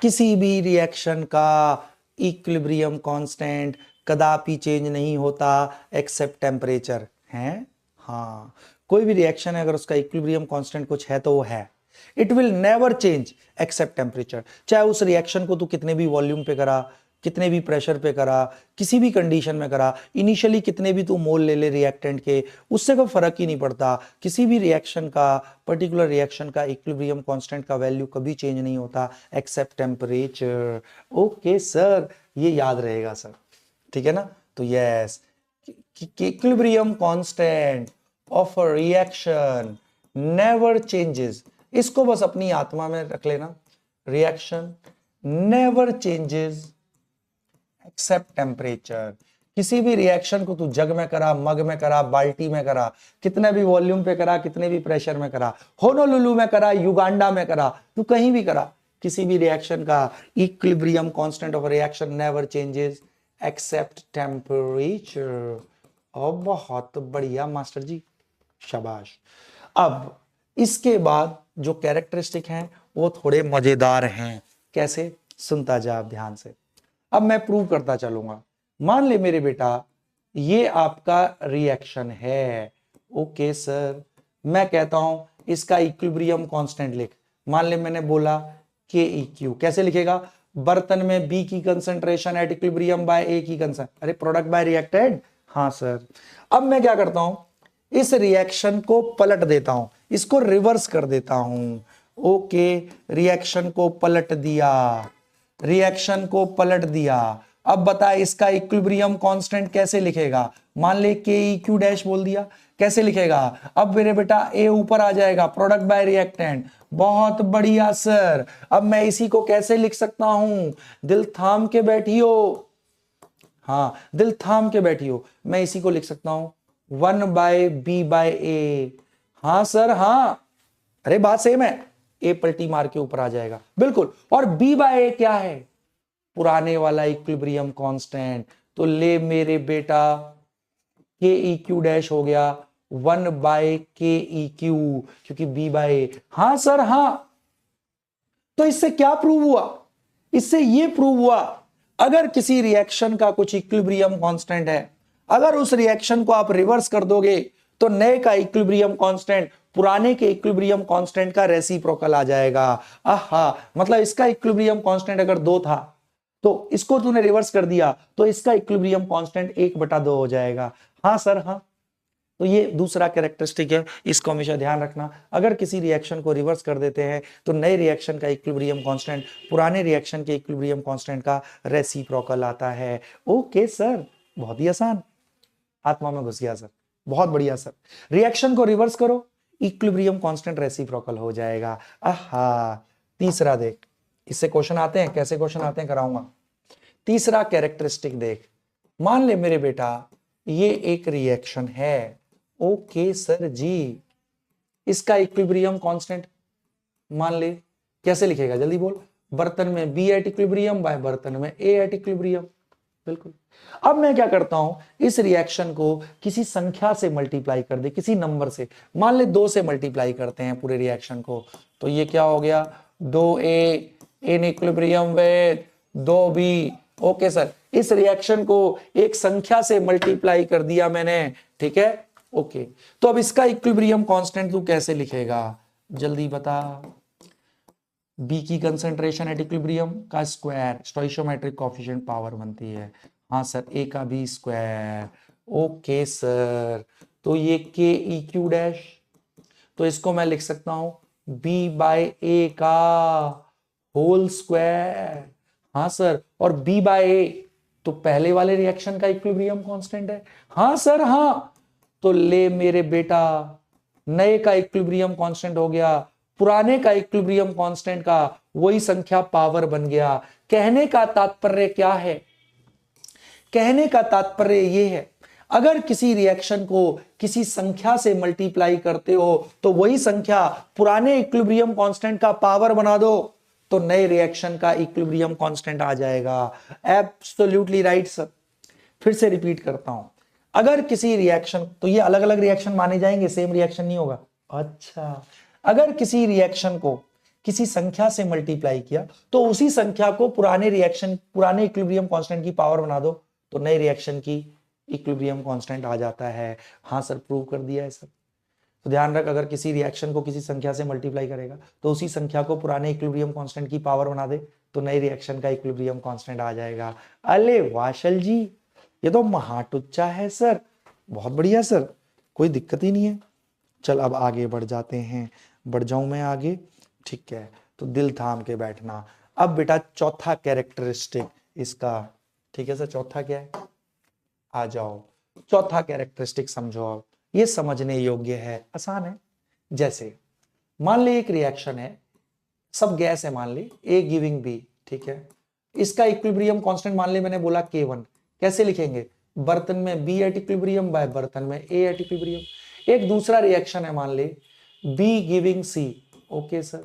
Speaker 1: किसी भी रिएक्शन का इक्विलिब्रियम कांस्टेंट कदापि चेंज नहीं होता एक्सेप्ट टेम्परेचर है। हाँ, कोई भी रिएक्शन है, अगर उसका इक्विलिब्रियम कांस्टेंट कुछ है तो वो है, it will never change except temperature. चाहे उस रिएक्शन को तू कितने भी वॉल्यूम पे करा, कितने भी प्रेशर पे करा, किसी भी कंडीशन में करा, इनिशियली कितने भी तू मोल ले ले रिएक्टेंट के, उससे कोई फर्क ही नहीं पड़ता। किसी भी रिएक्शन का, पर्टिकुलर रिएक्शन का इक्विलिब्रियम कांस्टेंट का वैल्यू कभी चेंज नहीं होता एक्सेप्ट टेम्परेचर। ओके सर, ये याद रहेगा सर। ठीक है ना? तो yes, equilibrium constant of a reaction never changes, इसको बस अपनी आत्मा में रख लेना। Reaction never changes except temperature. किसी भी रिएक्शन को तू जग में करा, मग में करा, बाल्टी में करा, कितने भी वॉल्यूम पे करा, कितने भी प्रेशर में करा, होनोलुलु में करा, युगांडा में करा, तू कहीं भी करा, किसी भी रिएक्शन का equilibrium constant of reaction never changes except temperature. और बहुत बढ़िया मास्टर जी, शाबाश। अब इसके बाद जो कैरेक्टरिस्टिक हैं वो थोड़े मजेदार हैं। कैसे? सुनता जा आप ध्यान से। अब मैं प्रूव करता चलूंगा। मान ले मेरे बेटा, ये आपका रिएक्शन है। ओके सर, मैं कहता हूं इसका इक्विलिब्रियम कांस्टेंट लिख। मान ले मैंने बोला के ई क्यू, कैसे लिखेगा? बर्तन में बी की कंसंट्रेशन एट इक्विलिब्रियम बाय ए की कंसंट्रेशन, अरे प्रोडक्ट बाय रिएक्टेड। हाँ सर। अब मैं क्या करता हूं, इस रिएक्शन को पलट देता हूं, इसको रिवर्स कर देता हूं। ओके, रिएक्शन को पलट दिया, रिएक्शन को पलट दिया। अब बता इसका इक्विलिब्रियम कांस्टेंट कैसे लिखेगा? मान ले के ई क्यू डैश बोल दिया, कैसे लिखेगा? अब मेरे बेटा ए ऊपर आ जाएगा, प्रोडक्ट बाय रिएक्टेंट। बहुत बढ़िया सर। अब मैं इसी को कैसे लिख सकता हूं? दिल थाम के बैठियो, हाँ दिल थाम के बैठियो। मैं इसी को लिख सकता हूं 1/b/a। हाँ सर, हाँ, अरे बात सेम है, ए पलटी मार के ऊपर आ जाएगा, बिल्कुल। और b/a क्या है? पुराने वाला इक्विलिब्रियम कांस्टेंट। तो ले मेरे बेटा, के ई क्यू डैश हो गया 1/ke क्यू, क्योंकि b/a। हाँ सर, हाँ। तो इससे क्या प्रूव हुआ? इससे ये प्रूव हुआ, अगर किसी रिएक्शन का कुछ इक्विलिब्रियम कांस्टेंट है, अगर उस रिएक्शन को आप रिवर्स कर दोगे तो नए का इक्विलिब्रियम कांस्टेंट पुराने के इक्विलिब्रियम कांस्टेंट का रेसिप्रोकल आ जाएगा। आहा, मतलब इसका इक्विलिब्रियम कांस्टेंट अगर 2 था तो इसको तूने रिवर्स कर दिया तो इसका इक्विलिब्रियम कांस्टेंट 1/2 हो जाएगा। हाँ सर, हाँ। तो ये दूसरा कैरेक्टरिस्टिक है, इसको हमेशा ध्यान रखना। अगर किसी रिएक्शन को रिवर्स कर देते हैं तो नए रिएक्शन का इक्विलिब्रियम कांस्टेंट पुराने रिएक्शन के इक्विलिब्रियम कांस्टेंट का रेसिप्रोकल आता है। ओके सर, बहुत ही आसान, आत्मा में घुस गया सर, बहुत बढ़िया सर। रिएक्शन को रिवर्स करो, इक्विलिब्रियम कांस्टेंट रेसिप्रोकल हो जाएगा। आहा, तीसरा देख, इससे क्वेश्चन आते हैं, कैसे क्वेश्चन आते हैं कराऊंगा। तीसरा कैरेक्टरिस्टिक देख, मान ले मेरे बेटा ये एक रिएक्शन है। ओके सर जी, इसका इक्विलिब्रियम कांस्टेंट मान ले, कैसे लिखेगा जल्दी बोल। बर्तन में बी एट इक्विलिब्रियम बाय बर्तन में ए एट इक्विलिब्रियम। बिल्कुल। अब मैं क्या करता हूं, इस रिएक्शन को किसी संख्या से मल्टीप्लाई कर दे, किसी नंबर से, मान ले 2 से मल्टीप्लाई करते हैं पूरे रिएक्शन को, तो ये क्या हो गया 2A in equilibrium with 2B। Okay sir, इस रिएक्शन को एक संख्या से मल्टीप्लाई कर दिया मैंने, ठीक है। ओके, तो अब इसका इक्विलिब्रियम कांस्टेंट तू कैसे लिखेगा जल्दी बता। बी की कंसंट्रेशन एट इक्विलिब्रियम का स्क्वायर स्टोइशियोमेट्रिक कोएफिशिएंट पावर बनती है। हाँ सर, ए का बी स्क्वायर। ओके सर, तो ये के ई क्यू डैश, तो इसको मैं लिख सकता हूं बी बाय ए का होल स्क्वायर। हाँ सर, और बी बाय ए तो पहले वाले रिएक्शन का इक्विलिब्रियम कांस्टेंट है। हाँ सर, हाँ। तो ले मेरे बेटा, नए का इक्विलिब्रियम कांस्टेंट हो गया, पुराने का इक्विलिब्रियम कांस्टेंट का वही संख्या पावर बन गया। कहने का तात्पर्य क्या है, कहने का तात्पर्य ये है, अगर किसी रिएक्शन को किसी संख्या से मल्टीप्लाई करते हो तो वही संख्या पुराने इक्विलिब्रियम कांस्टेंट का पावर बना दो तो नए रिएक्शन का इक्विलिब्रियम कांस्टेंट आ जाएगा। Absolutely right sir. फिर से रिपीट करता हूं, अगर किसी रिएक्शन, तो ये अलग अलग रिएक्शन माने जाएंगे, सेम रिएक्शन नहीं होगा। अच्छा, अगर किसी रिएक्शन को किसी संख्या से मल्टीप्लाई किया तो उसी संख्या को पुराने रिएक्शन पुराने इक्विलिब्रियम कांस्टेंट की पावर बना दो तो नए रिएक्शन की इक्विलिब्रियम कांस्टेंट आ जाता है। हाँ सर, प्रूव कर दिया है सर। तो ध्यान रख, अगर किसी रिएक्शन को किसी संख्या से मल्टीप्लाई करेगा तो उसी संख्या को पुराने इक्विलिब्रियम कांस्टेंट की पावर बना दे तो नए रिएक्शन का इक्विलिब्रियम कांस्टेंट आ जाएगा। अले वाशल जी, ये तो महाटुच्चा है सर, बहुत बढ़िया सर, कोई दिक्कत ही नहीं है। चल अब आगे बढ़ जाते हैं, बढ़ जाऊं मैं आगे, ठीक है। तो दिल थाम के बैठना। अब बेटा चौथा कैरेक्टरिस्टिक इसका, ठीक है सर, चौथा क्या है, आ जाओ। चौथा कैरेक्टरिस्टिक समझो, अब ये समझने योग्य है, आसान है। जैसे मान ले एक रिएक्शन है, सब गैस है, मान ले ए गिविंग बी, ठीक है। इसका इक्विलिब्रियम कांस्टेंट मान ले मैंने बोला K1, कैसे लिखेंगे, बर्तन में बी एट इक्विलिब्रियम बाय बर्तन में ए एट इक्विलिब्रियम। एक दूसरा रिएक्शन है, मान ले B giving C. Okay sir,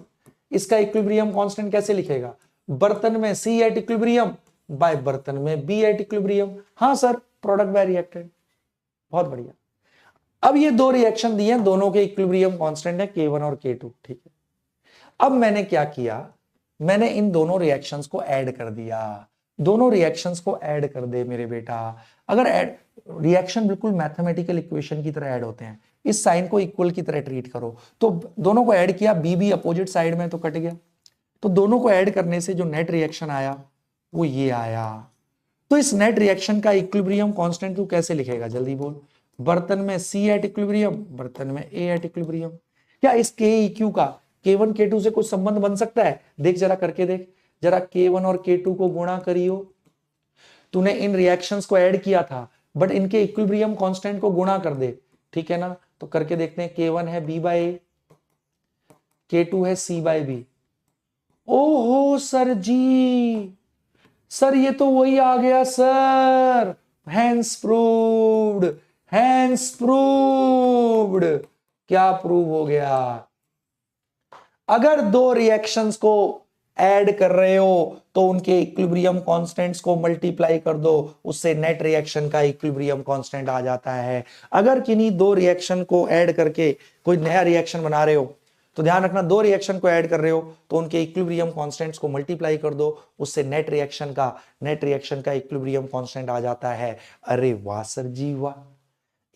Speaker 1: इसका इक्विलिब्रियम कांस्टेंट कैसे लिखेगा, बर्तन में सी एट इक्विलिब्रियम बाय बर्तन में बी एट इक्विलिब्रियम। हाँ सर, प्रोडक्ट बाय रिएक्टेंट। बहुत बढ़िया। अब ये दो रिएक्शन दिए हैं, दोनों के इक्विलिब्रियम कांस्टेंट है K1 और K2, ठीक है। अब मैंने क्या किया, मैंने इन दोनों रिएक्शंस को ऐड कर दिया। दोनों रिएक्शंस को ऐड कर दे मेरे बेटा। अगर ऐड रिएक्शन बिल्कुल मैथमेटिकल इक्वेशन की तरह ऐड होते हैं, इस साइन को इक्वल की तरह ट्रीट करो। तो दोनों को ऐड किया, बी भी अपोजिट साइड में तो कट गया, तो दोनों को ऐड करने से जो नेट रिएक्शन आया वो ये आया। तो इस नेट रिएक्शन का इक्विलिब्रियम कांस्टेंट तू कैसे लिखेगा जल्दी बोल। बर्तन में सी एट इक्विलिब्रियम, बर्तन में ए एट इक्विलिब्रियम। क्या इस के इक्यू का K1 K2 से कुछ संबंध बन सकता है, देख जरा करके देख जरा। K1 और K2 को गुणा करियो, तूने इन रिएक्शंस को ऐड किया था बट इनके इक्विलिब्रियम कांस्टेंट को गुणा कर दे, ठीक है ना। तो करके देखते हैं, K1 है B बाय A, K2 है C बाय B। ओहो सर जी, सर ये तो वही आ गया sir, hence proved, hence proved. क्या प्रूव हो गया, अगर दो रिएक्शंस को ऐड कर रहे हो तो उनके इक्विलिब्रियम कांस्टेंट्स को मल्टीप्लाई कर दो, उससे नेट रिएक्शन का इक्विलिब्रियम कांस्टेंट आ जाता है। अगर किन्हीं दो रिएक्शन को ऐड करके कोई नया रिएक्शन बना रहे हो तो ध्यान रखना, दो रिएक्शन को ऐड कर रहे हो तो उनके इक्विलिब्रियम कांस्टेंट्स को मल्टीप्लाई कर दो, उससे नेट रिएक्शन का इक्विलिब्रियम कांस्टेंट आ जाता है। अरे वाह सर जी वाह,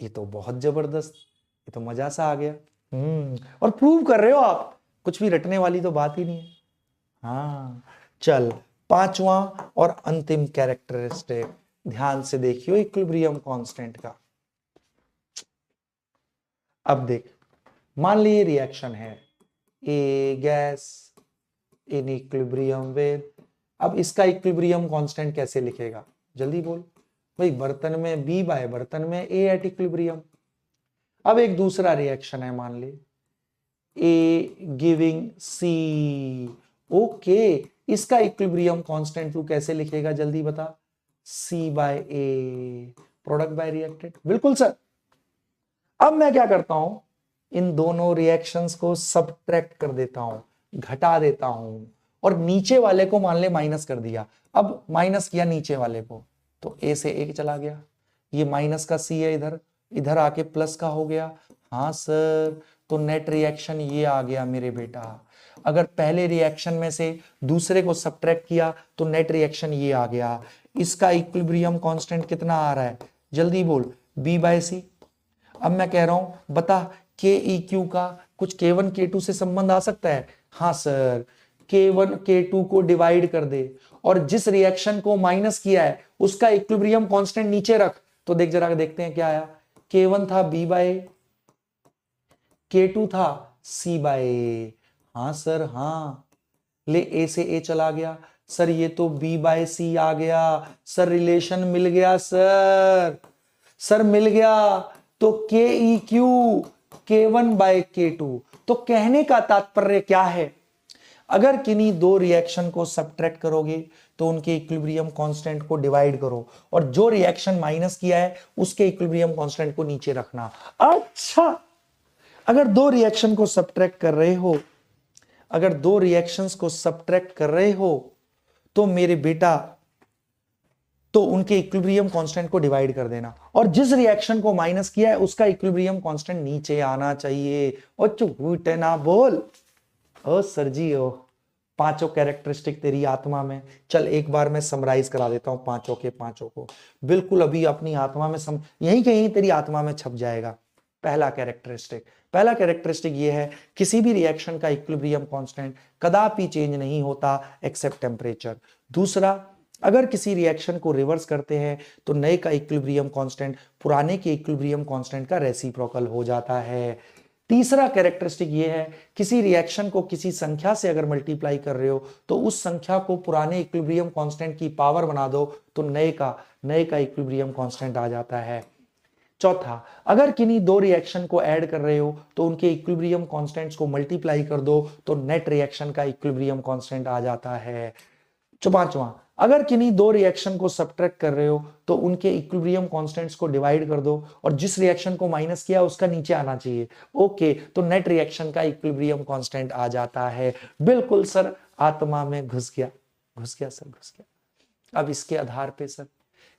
Speaker 1: ये तो बहुत जबरदस्त, ये तो मजा सा आ गया। और प्रूव कर रहे हो आप, कुछ भी रटने वाली तो बात ही नहीं है। हाँ चल, पांचवा और अंतिम कैरेक्टरिस्टिक ध्यान से देखियो इक्विलिब्रियम कांस्टेंट का। अब देख, मान लीजिए रिएक्शन है A gas in equilibrium with, अब इसका इक्विलिब्रियम कांस्टेंट कैसे लिखेगा, जल्दी बोल भाई। बर्तन में बी बाय बर्तन में ए एट इक्विलिब्रियम। अब एक दूसरा रिएक्शन है, मान ले ए गिविंग सी, ओके, इसका इक्विलिब्रियम कांस्टेंट तू कैसे लिखेगा, जल्दी बता। सी बाय ए, प्रोडक्ट बाय रिएक्टेड, बिल्कुल सर। अब मैं क्या करता हूं, इन दोनों रिएक्शंस को सबट्रैक्ट कर देता हूं, घटा देता हूं, और नीचे वाले को मान ले माइनस कर दिया। अब माइनस किया नीचे वाले को तो ए से ए चला गया, ये माइनस का सी है, इधर इधर आके प्लस का हो गया। हाँ सर, तो नेट रिएक्शन ये आ गया मेरे बेटा। अगर पहले रिएक्शन में से दूसरे को सबट्रैक्ट किया तो नेट रिएक्शन ये आ गया। इसका इक्विलिब्रियम कांस्टेंट कितना आ रहा है, जल्दी बोल, बी बाय सी। अब मैं कह रहा हूं बता, के ई क्यू का कुछ K1 K2 से संबंध आ सकता है। हाँ सर, K1 K2 को डिवाइड कर दे और जिस रिएक्शन को माइनस किया है उसका इक्विलिब्रियम कांस्टेंट नीचे रख, तो देख जरा, देखते हैं क्या आया। K1 था B बाय A, K2 था C बाय A। हाँ सर हाँ, ले A से A चला गया सर, ये तो B बाय C आ गया सर, रिलेशन मिल गया सर, सर मिल गया। तो के E Q K1 bye K2। तो कहने का तात्पर्य क्या है, अगर किन्हीं दो रिएक्शन को सबट्रैक्ट करोगे तो उनके इक्विलिब्रियम कांस्टेंट को डिवाइड करो और जो रिएक्शन माइनस किया है उसके इक्विलिब्रियम कांस्टेंट को नीचे रखना। अच्छा, अगर दो रिएक्शन को सबट्रैक्ट कर रहे हो, अगर दो रिएक्शंस को सबट्रैक्ट कर रहे हो तो मेरे बेटा, तो उनके इक्विलिब्रियम कांस्टेंट को डिवाइड कर देना और जिस रिएक्शन को माइनस किया है उसका इक्विलिब्रियम कांस्टेंट नीचे आना चाहिए। और झूठ ना बोल ओ सर जी, ओ पांचों कैरेक्टरिस्टिक तेरी आत्मा में। चल एक बार मैं समराइज करा देता हूं पांचों के पांचों को, बिल्कुल अभी अपनी आत्मा में यहीं कहीं तेरी आत्मा में छप जाएगा। पहला कैरेक्टरिस्टिक ये है, किसी भी रिएक्शन का इक्विलिब्रियम कांस्टेंट कदापि चेंज नहीं होता एक्सेप्ट टेम्परेचर। दूसरा, अगर किसी रिएक्शन को रिवर्स करते हैं तो नए का इक्विलिब्रियम कांस्टेंट पुराने के इक्विलिब्रियम कांस्टेंट का रेसिप्रोकल हो जाता है। तीसरा कैरेक्टरिस्टिक ये है, किसी रिएक्शन को किसी संख्या से अगर मल्टीप्लाई कर रहे हो तो उस संख्या को पुराने इक्विलिब्रियम कांस्टेंट की पावर बना दो तो नए का इक्विलिब्रियम कांस्टेंट आ जाता है। चौथा, अगर किन्हीं दो रिएक्शन को ऐड कर रहे हो तो उनके इक्विलिब्रियम कांस्टेंट्स को मल्टीप्लाई कर दो तो नेट रिएक्शन का इक्विलिब्रियम कांस्टेंट आ जाता है। पांचवा, अगर किन्हीं दो रिएक्शन को सबट्रैक्ट कर रहे हो तो उनके इक्विलिब्रियम कांस्टेंट्स को डिवाइड कर दो और जिस रिएक्शन को माइनस किया उसका नीचे आना चाहिए, ओके, तो नेट रिएक्शन का इक्विलिब्रियम कांस्टेंट आ जाता है। बिल्कुल सर, आत्मा में घुस गया सर, घुस गया। अब इसके आधार पे सर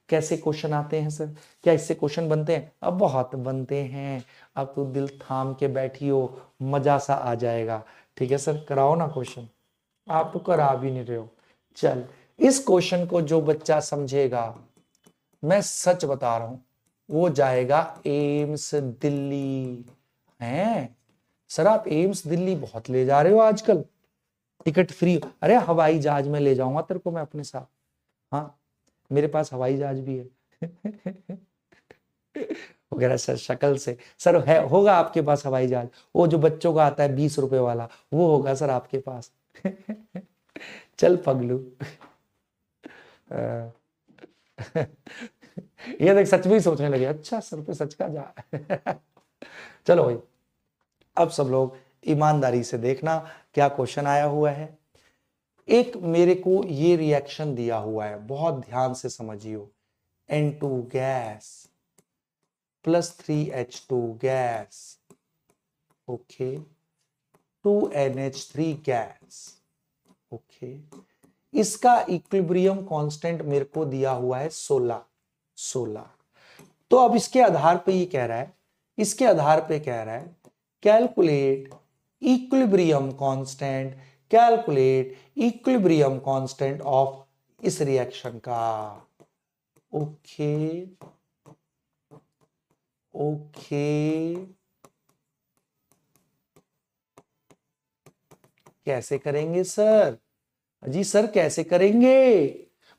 Speaker 1: कैसे क्वेश्चन आते हैं सर, क्या इससे क्वेश्चन बनते हैं? अब बहुत बनते हैं, अब तो दिल थाम के बैठियो, मजा सा आ जाएगा। ठीक है सर, कराओ ना क्वेश्चन, आप तो करा भी नहीं रहे हो। चल, इस क्वेश्चन को जो बच्चा समझेगा, मैं सच बता रहा हूं, वो जाएगा एम्स दिल्ली। हैं सर, आप एम्स दिल्ली बहुत ले जा रहे हो आजकल, टिकट फ्री। अरे हवाई जहाज में ले जाऊंगा तेरे को मैं अपने साथ, हाँ मेरे पास हवाई जहाज भी है वगैरह सर, शक्ल से सर है, होगा आपके पास हवाई जहाज, वो जो बच्चों का आता है 20 रुपए वाला, वो होगा सर आपके पास चल पगलू ये देख, सच में ही सोचने लगे, अच्छा सर पे सच का जा चलो भाई, अब सब लोग ईमानदारी से देखना क्या क्वेश्चन आया हुआ है। एक मेरे को ये रिएक्शन दिया हुआ है, बहुत ध्यान से समझियो। N2 gas plus 3H2 gas, okay, 2NH3 gas, okay, इसका इक्विलिब्रियम कांस्टेंट मेरे को दिया हुआ है 16। तो अब इसके आधार पे ये कह रहा है, calculate equilibrium constant, calculate equilibrium constant of इस रिएक्शन का। ओके ओके, कैसे करेंगे सर? जी सर कैसे करेंगे?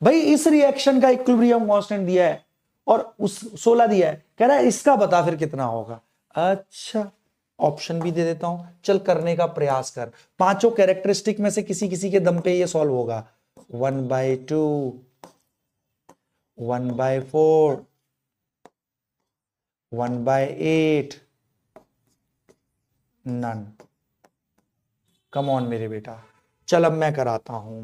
Speaker 1: भाई इस रिएक्शन का इक्विलिब्रियम कांस्टेंट दिया है और उस 16 दिया है, कह रहा है इसका बता फिर कितना होगा। अच्छा ऑप्शन भी दे देता हूं, चल करने का प्रयास कर। पांचों कैरेक्टरिस्टिक में से किसी किसी के दम पे ये सॉल्व होगा। 1/2, 1/4, 1/8, नन। कम ऑन मेरे बेटा, चल अब मैं कराता हूं।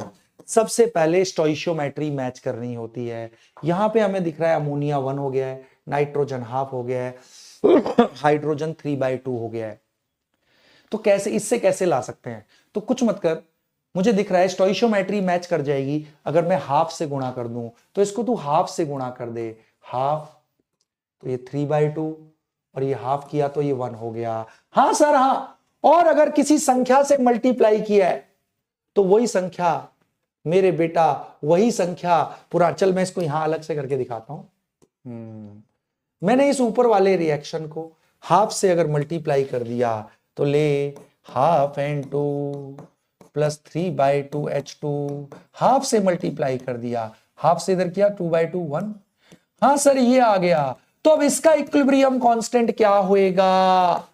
Speaker 1: सबसे पहले स्टोइशियोमेट्री मैच करनी होती है। यहां पे हमें दिख रहा है अमोनिया 1 हो गया है, नाइट्रोजन हाफ हो गया है, हाइड्रोजन 3/2 हो गया है। तो कैसे, इससे कैसे ला सकते हैं? तो कुछ मत कर, मुझे दिख रहा है स्टोइशियोमेट्री मैच कर जाएगी अगर मैं हाफ से गुणा कर दूं। तो इसको तू हाफ से गुणा कर दे, हाफ, तो ये 3/2 और ये हाफ किया तो ये 1 हो गया। हाँ सर हाँ, और अगर किसी संख्या से मल्टीप्लाई किया है तो वही संख्या मेरे बेटा, वही संख्या पूरा। चल मैं इसको यहां अलग से करके दिखाता हूं। मैंने इस ऊपर वाले रिएक्शन को हाफ से अगर मल्टीप्लाई कर दिया तो ले half N2 plus 3/2H2, half से मल्टीप्लाई कर दिया, हाफ से इधर किया 2/2 1। हाँ सर ये आ गया। तो अब इसका इक्विलिब्रियम कांस्टेंट क्या होएगा?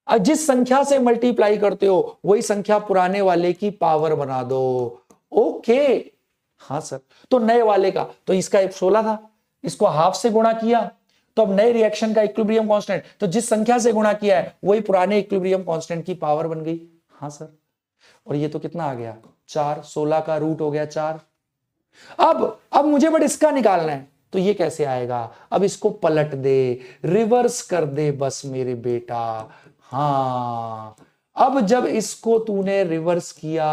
Speaker 1: जिस संख्या से मल्टीप्लाई करते हो वही संख्या पुराने वाले की पावर बना दो। ओके हाँ सर, तो नए वाले का, तो इसका 16 था, इसको हाफ से गुणा किया तो अब नए रिएक्शन का इक्विलिब्रियम कांस्टेंट, तो जिस संख्या से गुणा किया है वही पुराने इक्विलिब्रियम कांस्टेंट की पावर बन गई। हाँ सर, और ये तो कितना आ गया 4, 16 का रूट हो गया 4। अब मुझे बट इसका निकालना है, तो ये कैसे आएगा? अब इसको पलट दे, रिवर्स कर दे बस मेरे बेटा। हाँ, अब जब इसको तूने रिवर्स किया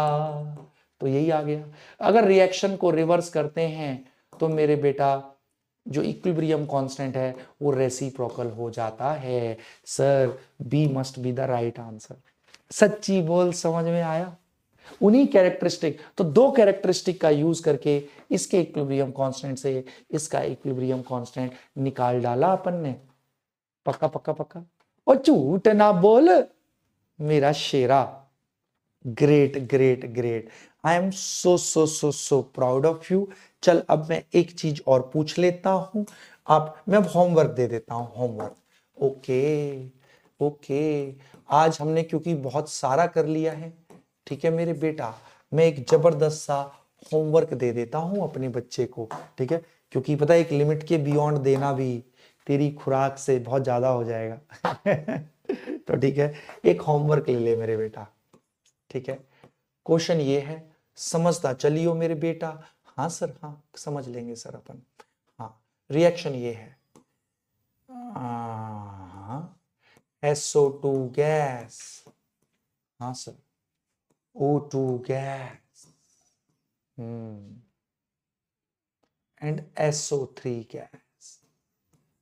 Speaker 1: तो यही आ गया। अगर रिएक्शन को रिवर्स करते हैं तो मेरे बेटा जो इक्विलिब्रियम कांस्टेंट है वो रेसिप्रोकल हो जाता है। Sir B must be the right answer. सच्ची बोल, समझ में आया? उन्हीं कैरेक्टरिस्टिक, तो दो कैरेक्टरिस्टिक का यूज करके इसके इक्विलिब्रियम कांस्टेंट से इसका इक्विलिब्रियम कांस्टेंट निकाल डाला अपन ने। पक्का पक्का पक्का, और झूठ ना बोल मेरा शेरा। Great great great, I am so so so so proud of you. चल अब मैं एक चीज और पूछ लेता हूं, मैं अब होमवर्क दे देता हूं, होमवर्क। ओके ओके, आज हमने क्योंकि बहुत सारा कर लिया है, ठीक है मेरे बेटा, मैं एक जबरदस्त सा होमवर्क दे देता हूं अपने बच्चे को, ठीक है? क्योंकि पता है एक लिमिट के बियॉन्ड देना भी तेरी खुराक से बहुत ज्यादा हो जाएगा। तो ठीक है, एक होमवर्क ले ले मेरे बेटा, ठीक है? क्वेश्चन ये है, समझता चलियो मेरे बेटा। हाँ सर हाँ, समझ लेंगे सर अपन। हाँ, रिएक्शन ये है, SO2 गैस, हाँ sir, O2 gas and SO3 gas.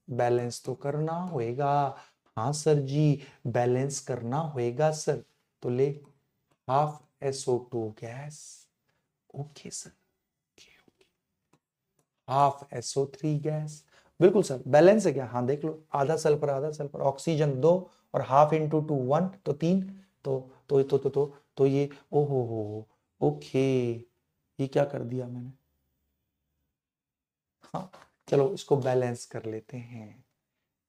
Speaker 1: Balance तो करना होएगा। हाँ सर जी, बैलेंस करना होएगा सर। तो ले half SO2 gas, okay sir, half SO3 gas. बिल्कुल सर, बैलेंस है क्या? हाँ देख लो, आधा सल्फर, ऑक्सीजन 2 और हाफ इंटू 2 1, तो 3। तो ये ओहो हो, ओके, ये क्या कर दिया मैंने? हाँ चलो इसको बैलेंस कर लेते हैं,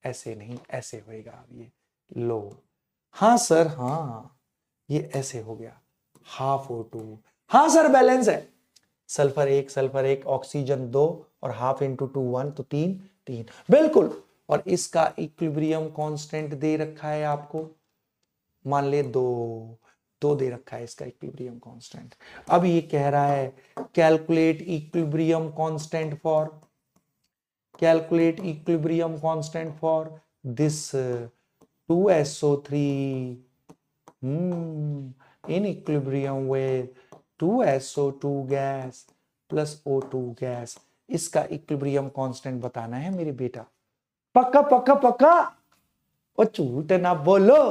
Speaker 1: ऐसे नहीं ऐसे होएगा। अब ये लो, हाँ सर हाँ, ये ऐसे हो गया, हाफ O2। हाँ सर बैलेंस है, सल्फर एक ऑक्सीजन 2 और हाफ इंटू 2 1, तो 3 3, बिल्कुल। और इसका इक्विलिब्रियम कांस्टेंट दे रखा है आपको, मान ले 2 दे रखा है इसका इक्विलिब्रियम कांस्टेंट। अब ये कह रहा है calculate equilibrium constant for, calculate equilibrium constant for this 2SO3 in equilibrium with 2SO2 gas plus O2 gas। इसका इक्विलिब्रियम कांस्टेंट बताना है मेरे बेटा। पक्का पक्का पक्का, और झूठ ना बोलो।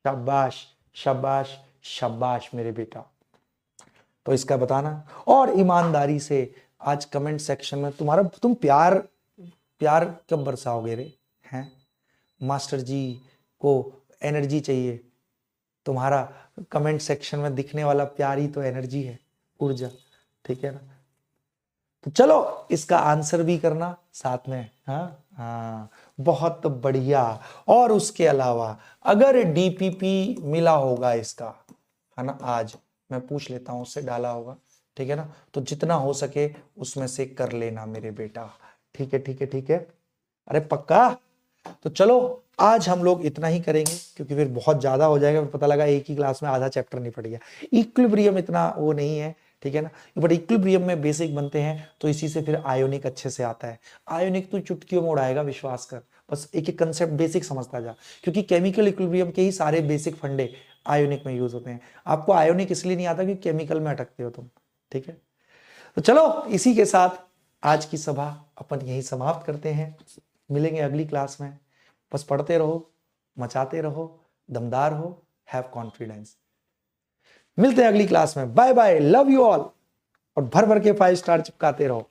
Speaker 1: शाबाश, शाबाश शाबाश मेरे बेटा। तो इसका बताना और ईमानदारी से आज कमेंट सेक्शन में तुम प्यार कब बरसाओगे रे हैं। मास्टर जी को एनर्जी चाहिए, तुम्हारा कमेंट सेक्शन में दिखने वाला प्यार ही तो एनर्जी है, ऊर्जा, ठीक है ना। तो चलो इसका आंसर भी करना साथ में। हाँ, बहुत बढ़िया। और उसके अलावा अगर डीपीपी मिला होगा इसका, है ना, आज मैं पूछ लेता हूं, उससे डाला होगा, ठीक है ना, तो जितना हो सके उसमें से कर लेना मेरे बेटा, ठीक है ठीक है ठीक है। अरे पक्का। तो चलो आज हम लोग इतना ही करेंगे क्योंकि फिर बहुत ज्यादा हो जाएगा, फिर पता लगा एक ही क्लास में आधा चैप्टर नहीं पड़ गया। इक्विलिब्रियम इतना वो नहीं है, ठीक है ना, बट इक्विलिब्रियम में बेसिक बनते हैं तो इसी से फिर आयोनिक अच्छे से आता है। आयोनिक तो चुटकियों में उड़ाएगा, विश्वास कर, बस एक एक कंसेप्ट बेसिक समझता जा, क्योंकि केमिकल इक्विलिब्रियम के ही सारे बेसिक फंडे आयोनिक में यूज होते हैं। आपको आयोनिक इसलिए नहीं आता क्योंकि केमिकल में अटकते हो तुम, ठीक है। तो चलो इसी के साथ आज की सभा अपन यही समाप्त करते हैं, मिलेंगे अगली क्लास में। बस पढ़ते रहो, मचाते रहो, दमदार हो, हैव कॉन्फिडेंस। मिलते हैं अगली क्लास में, bye bye, love you all. और भर भर के 5 स्टार चिपकाते रहो।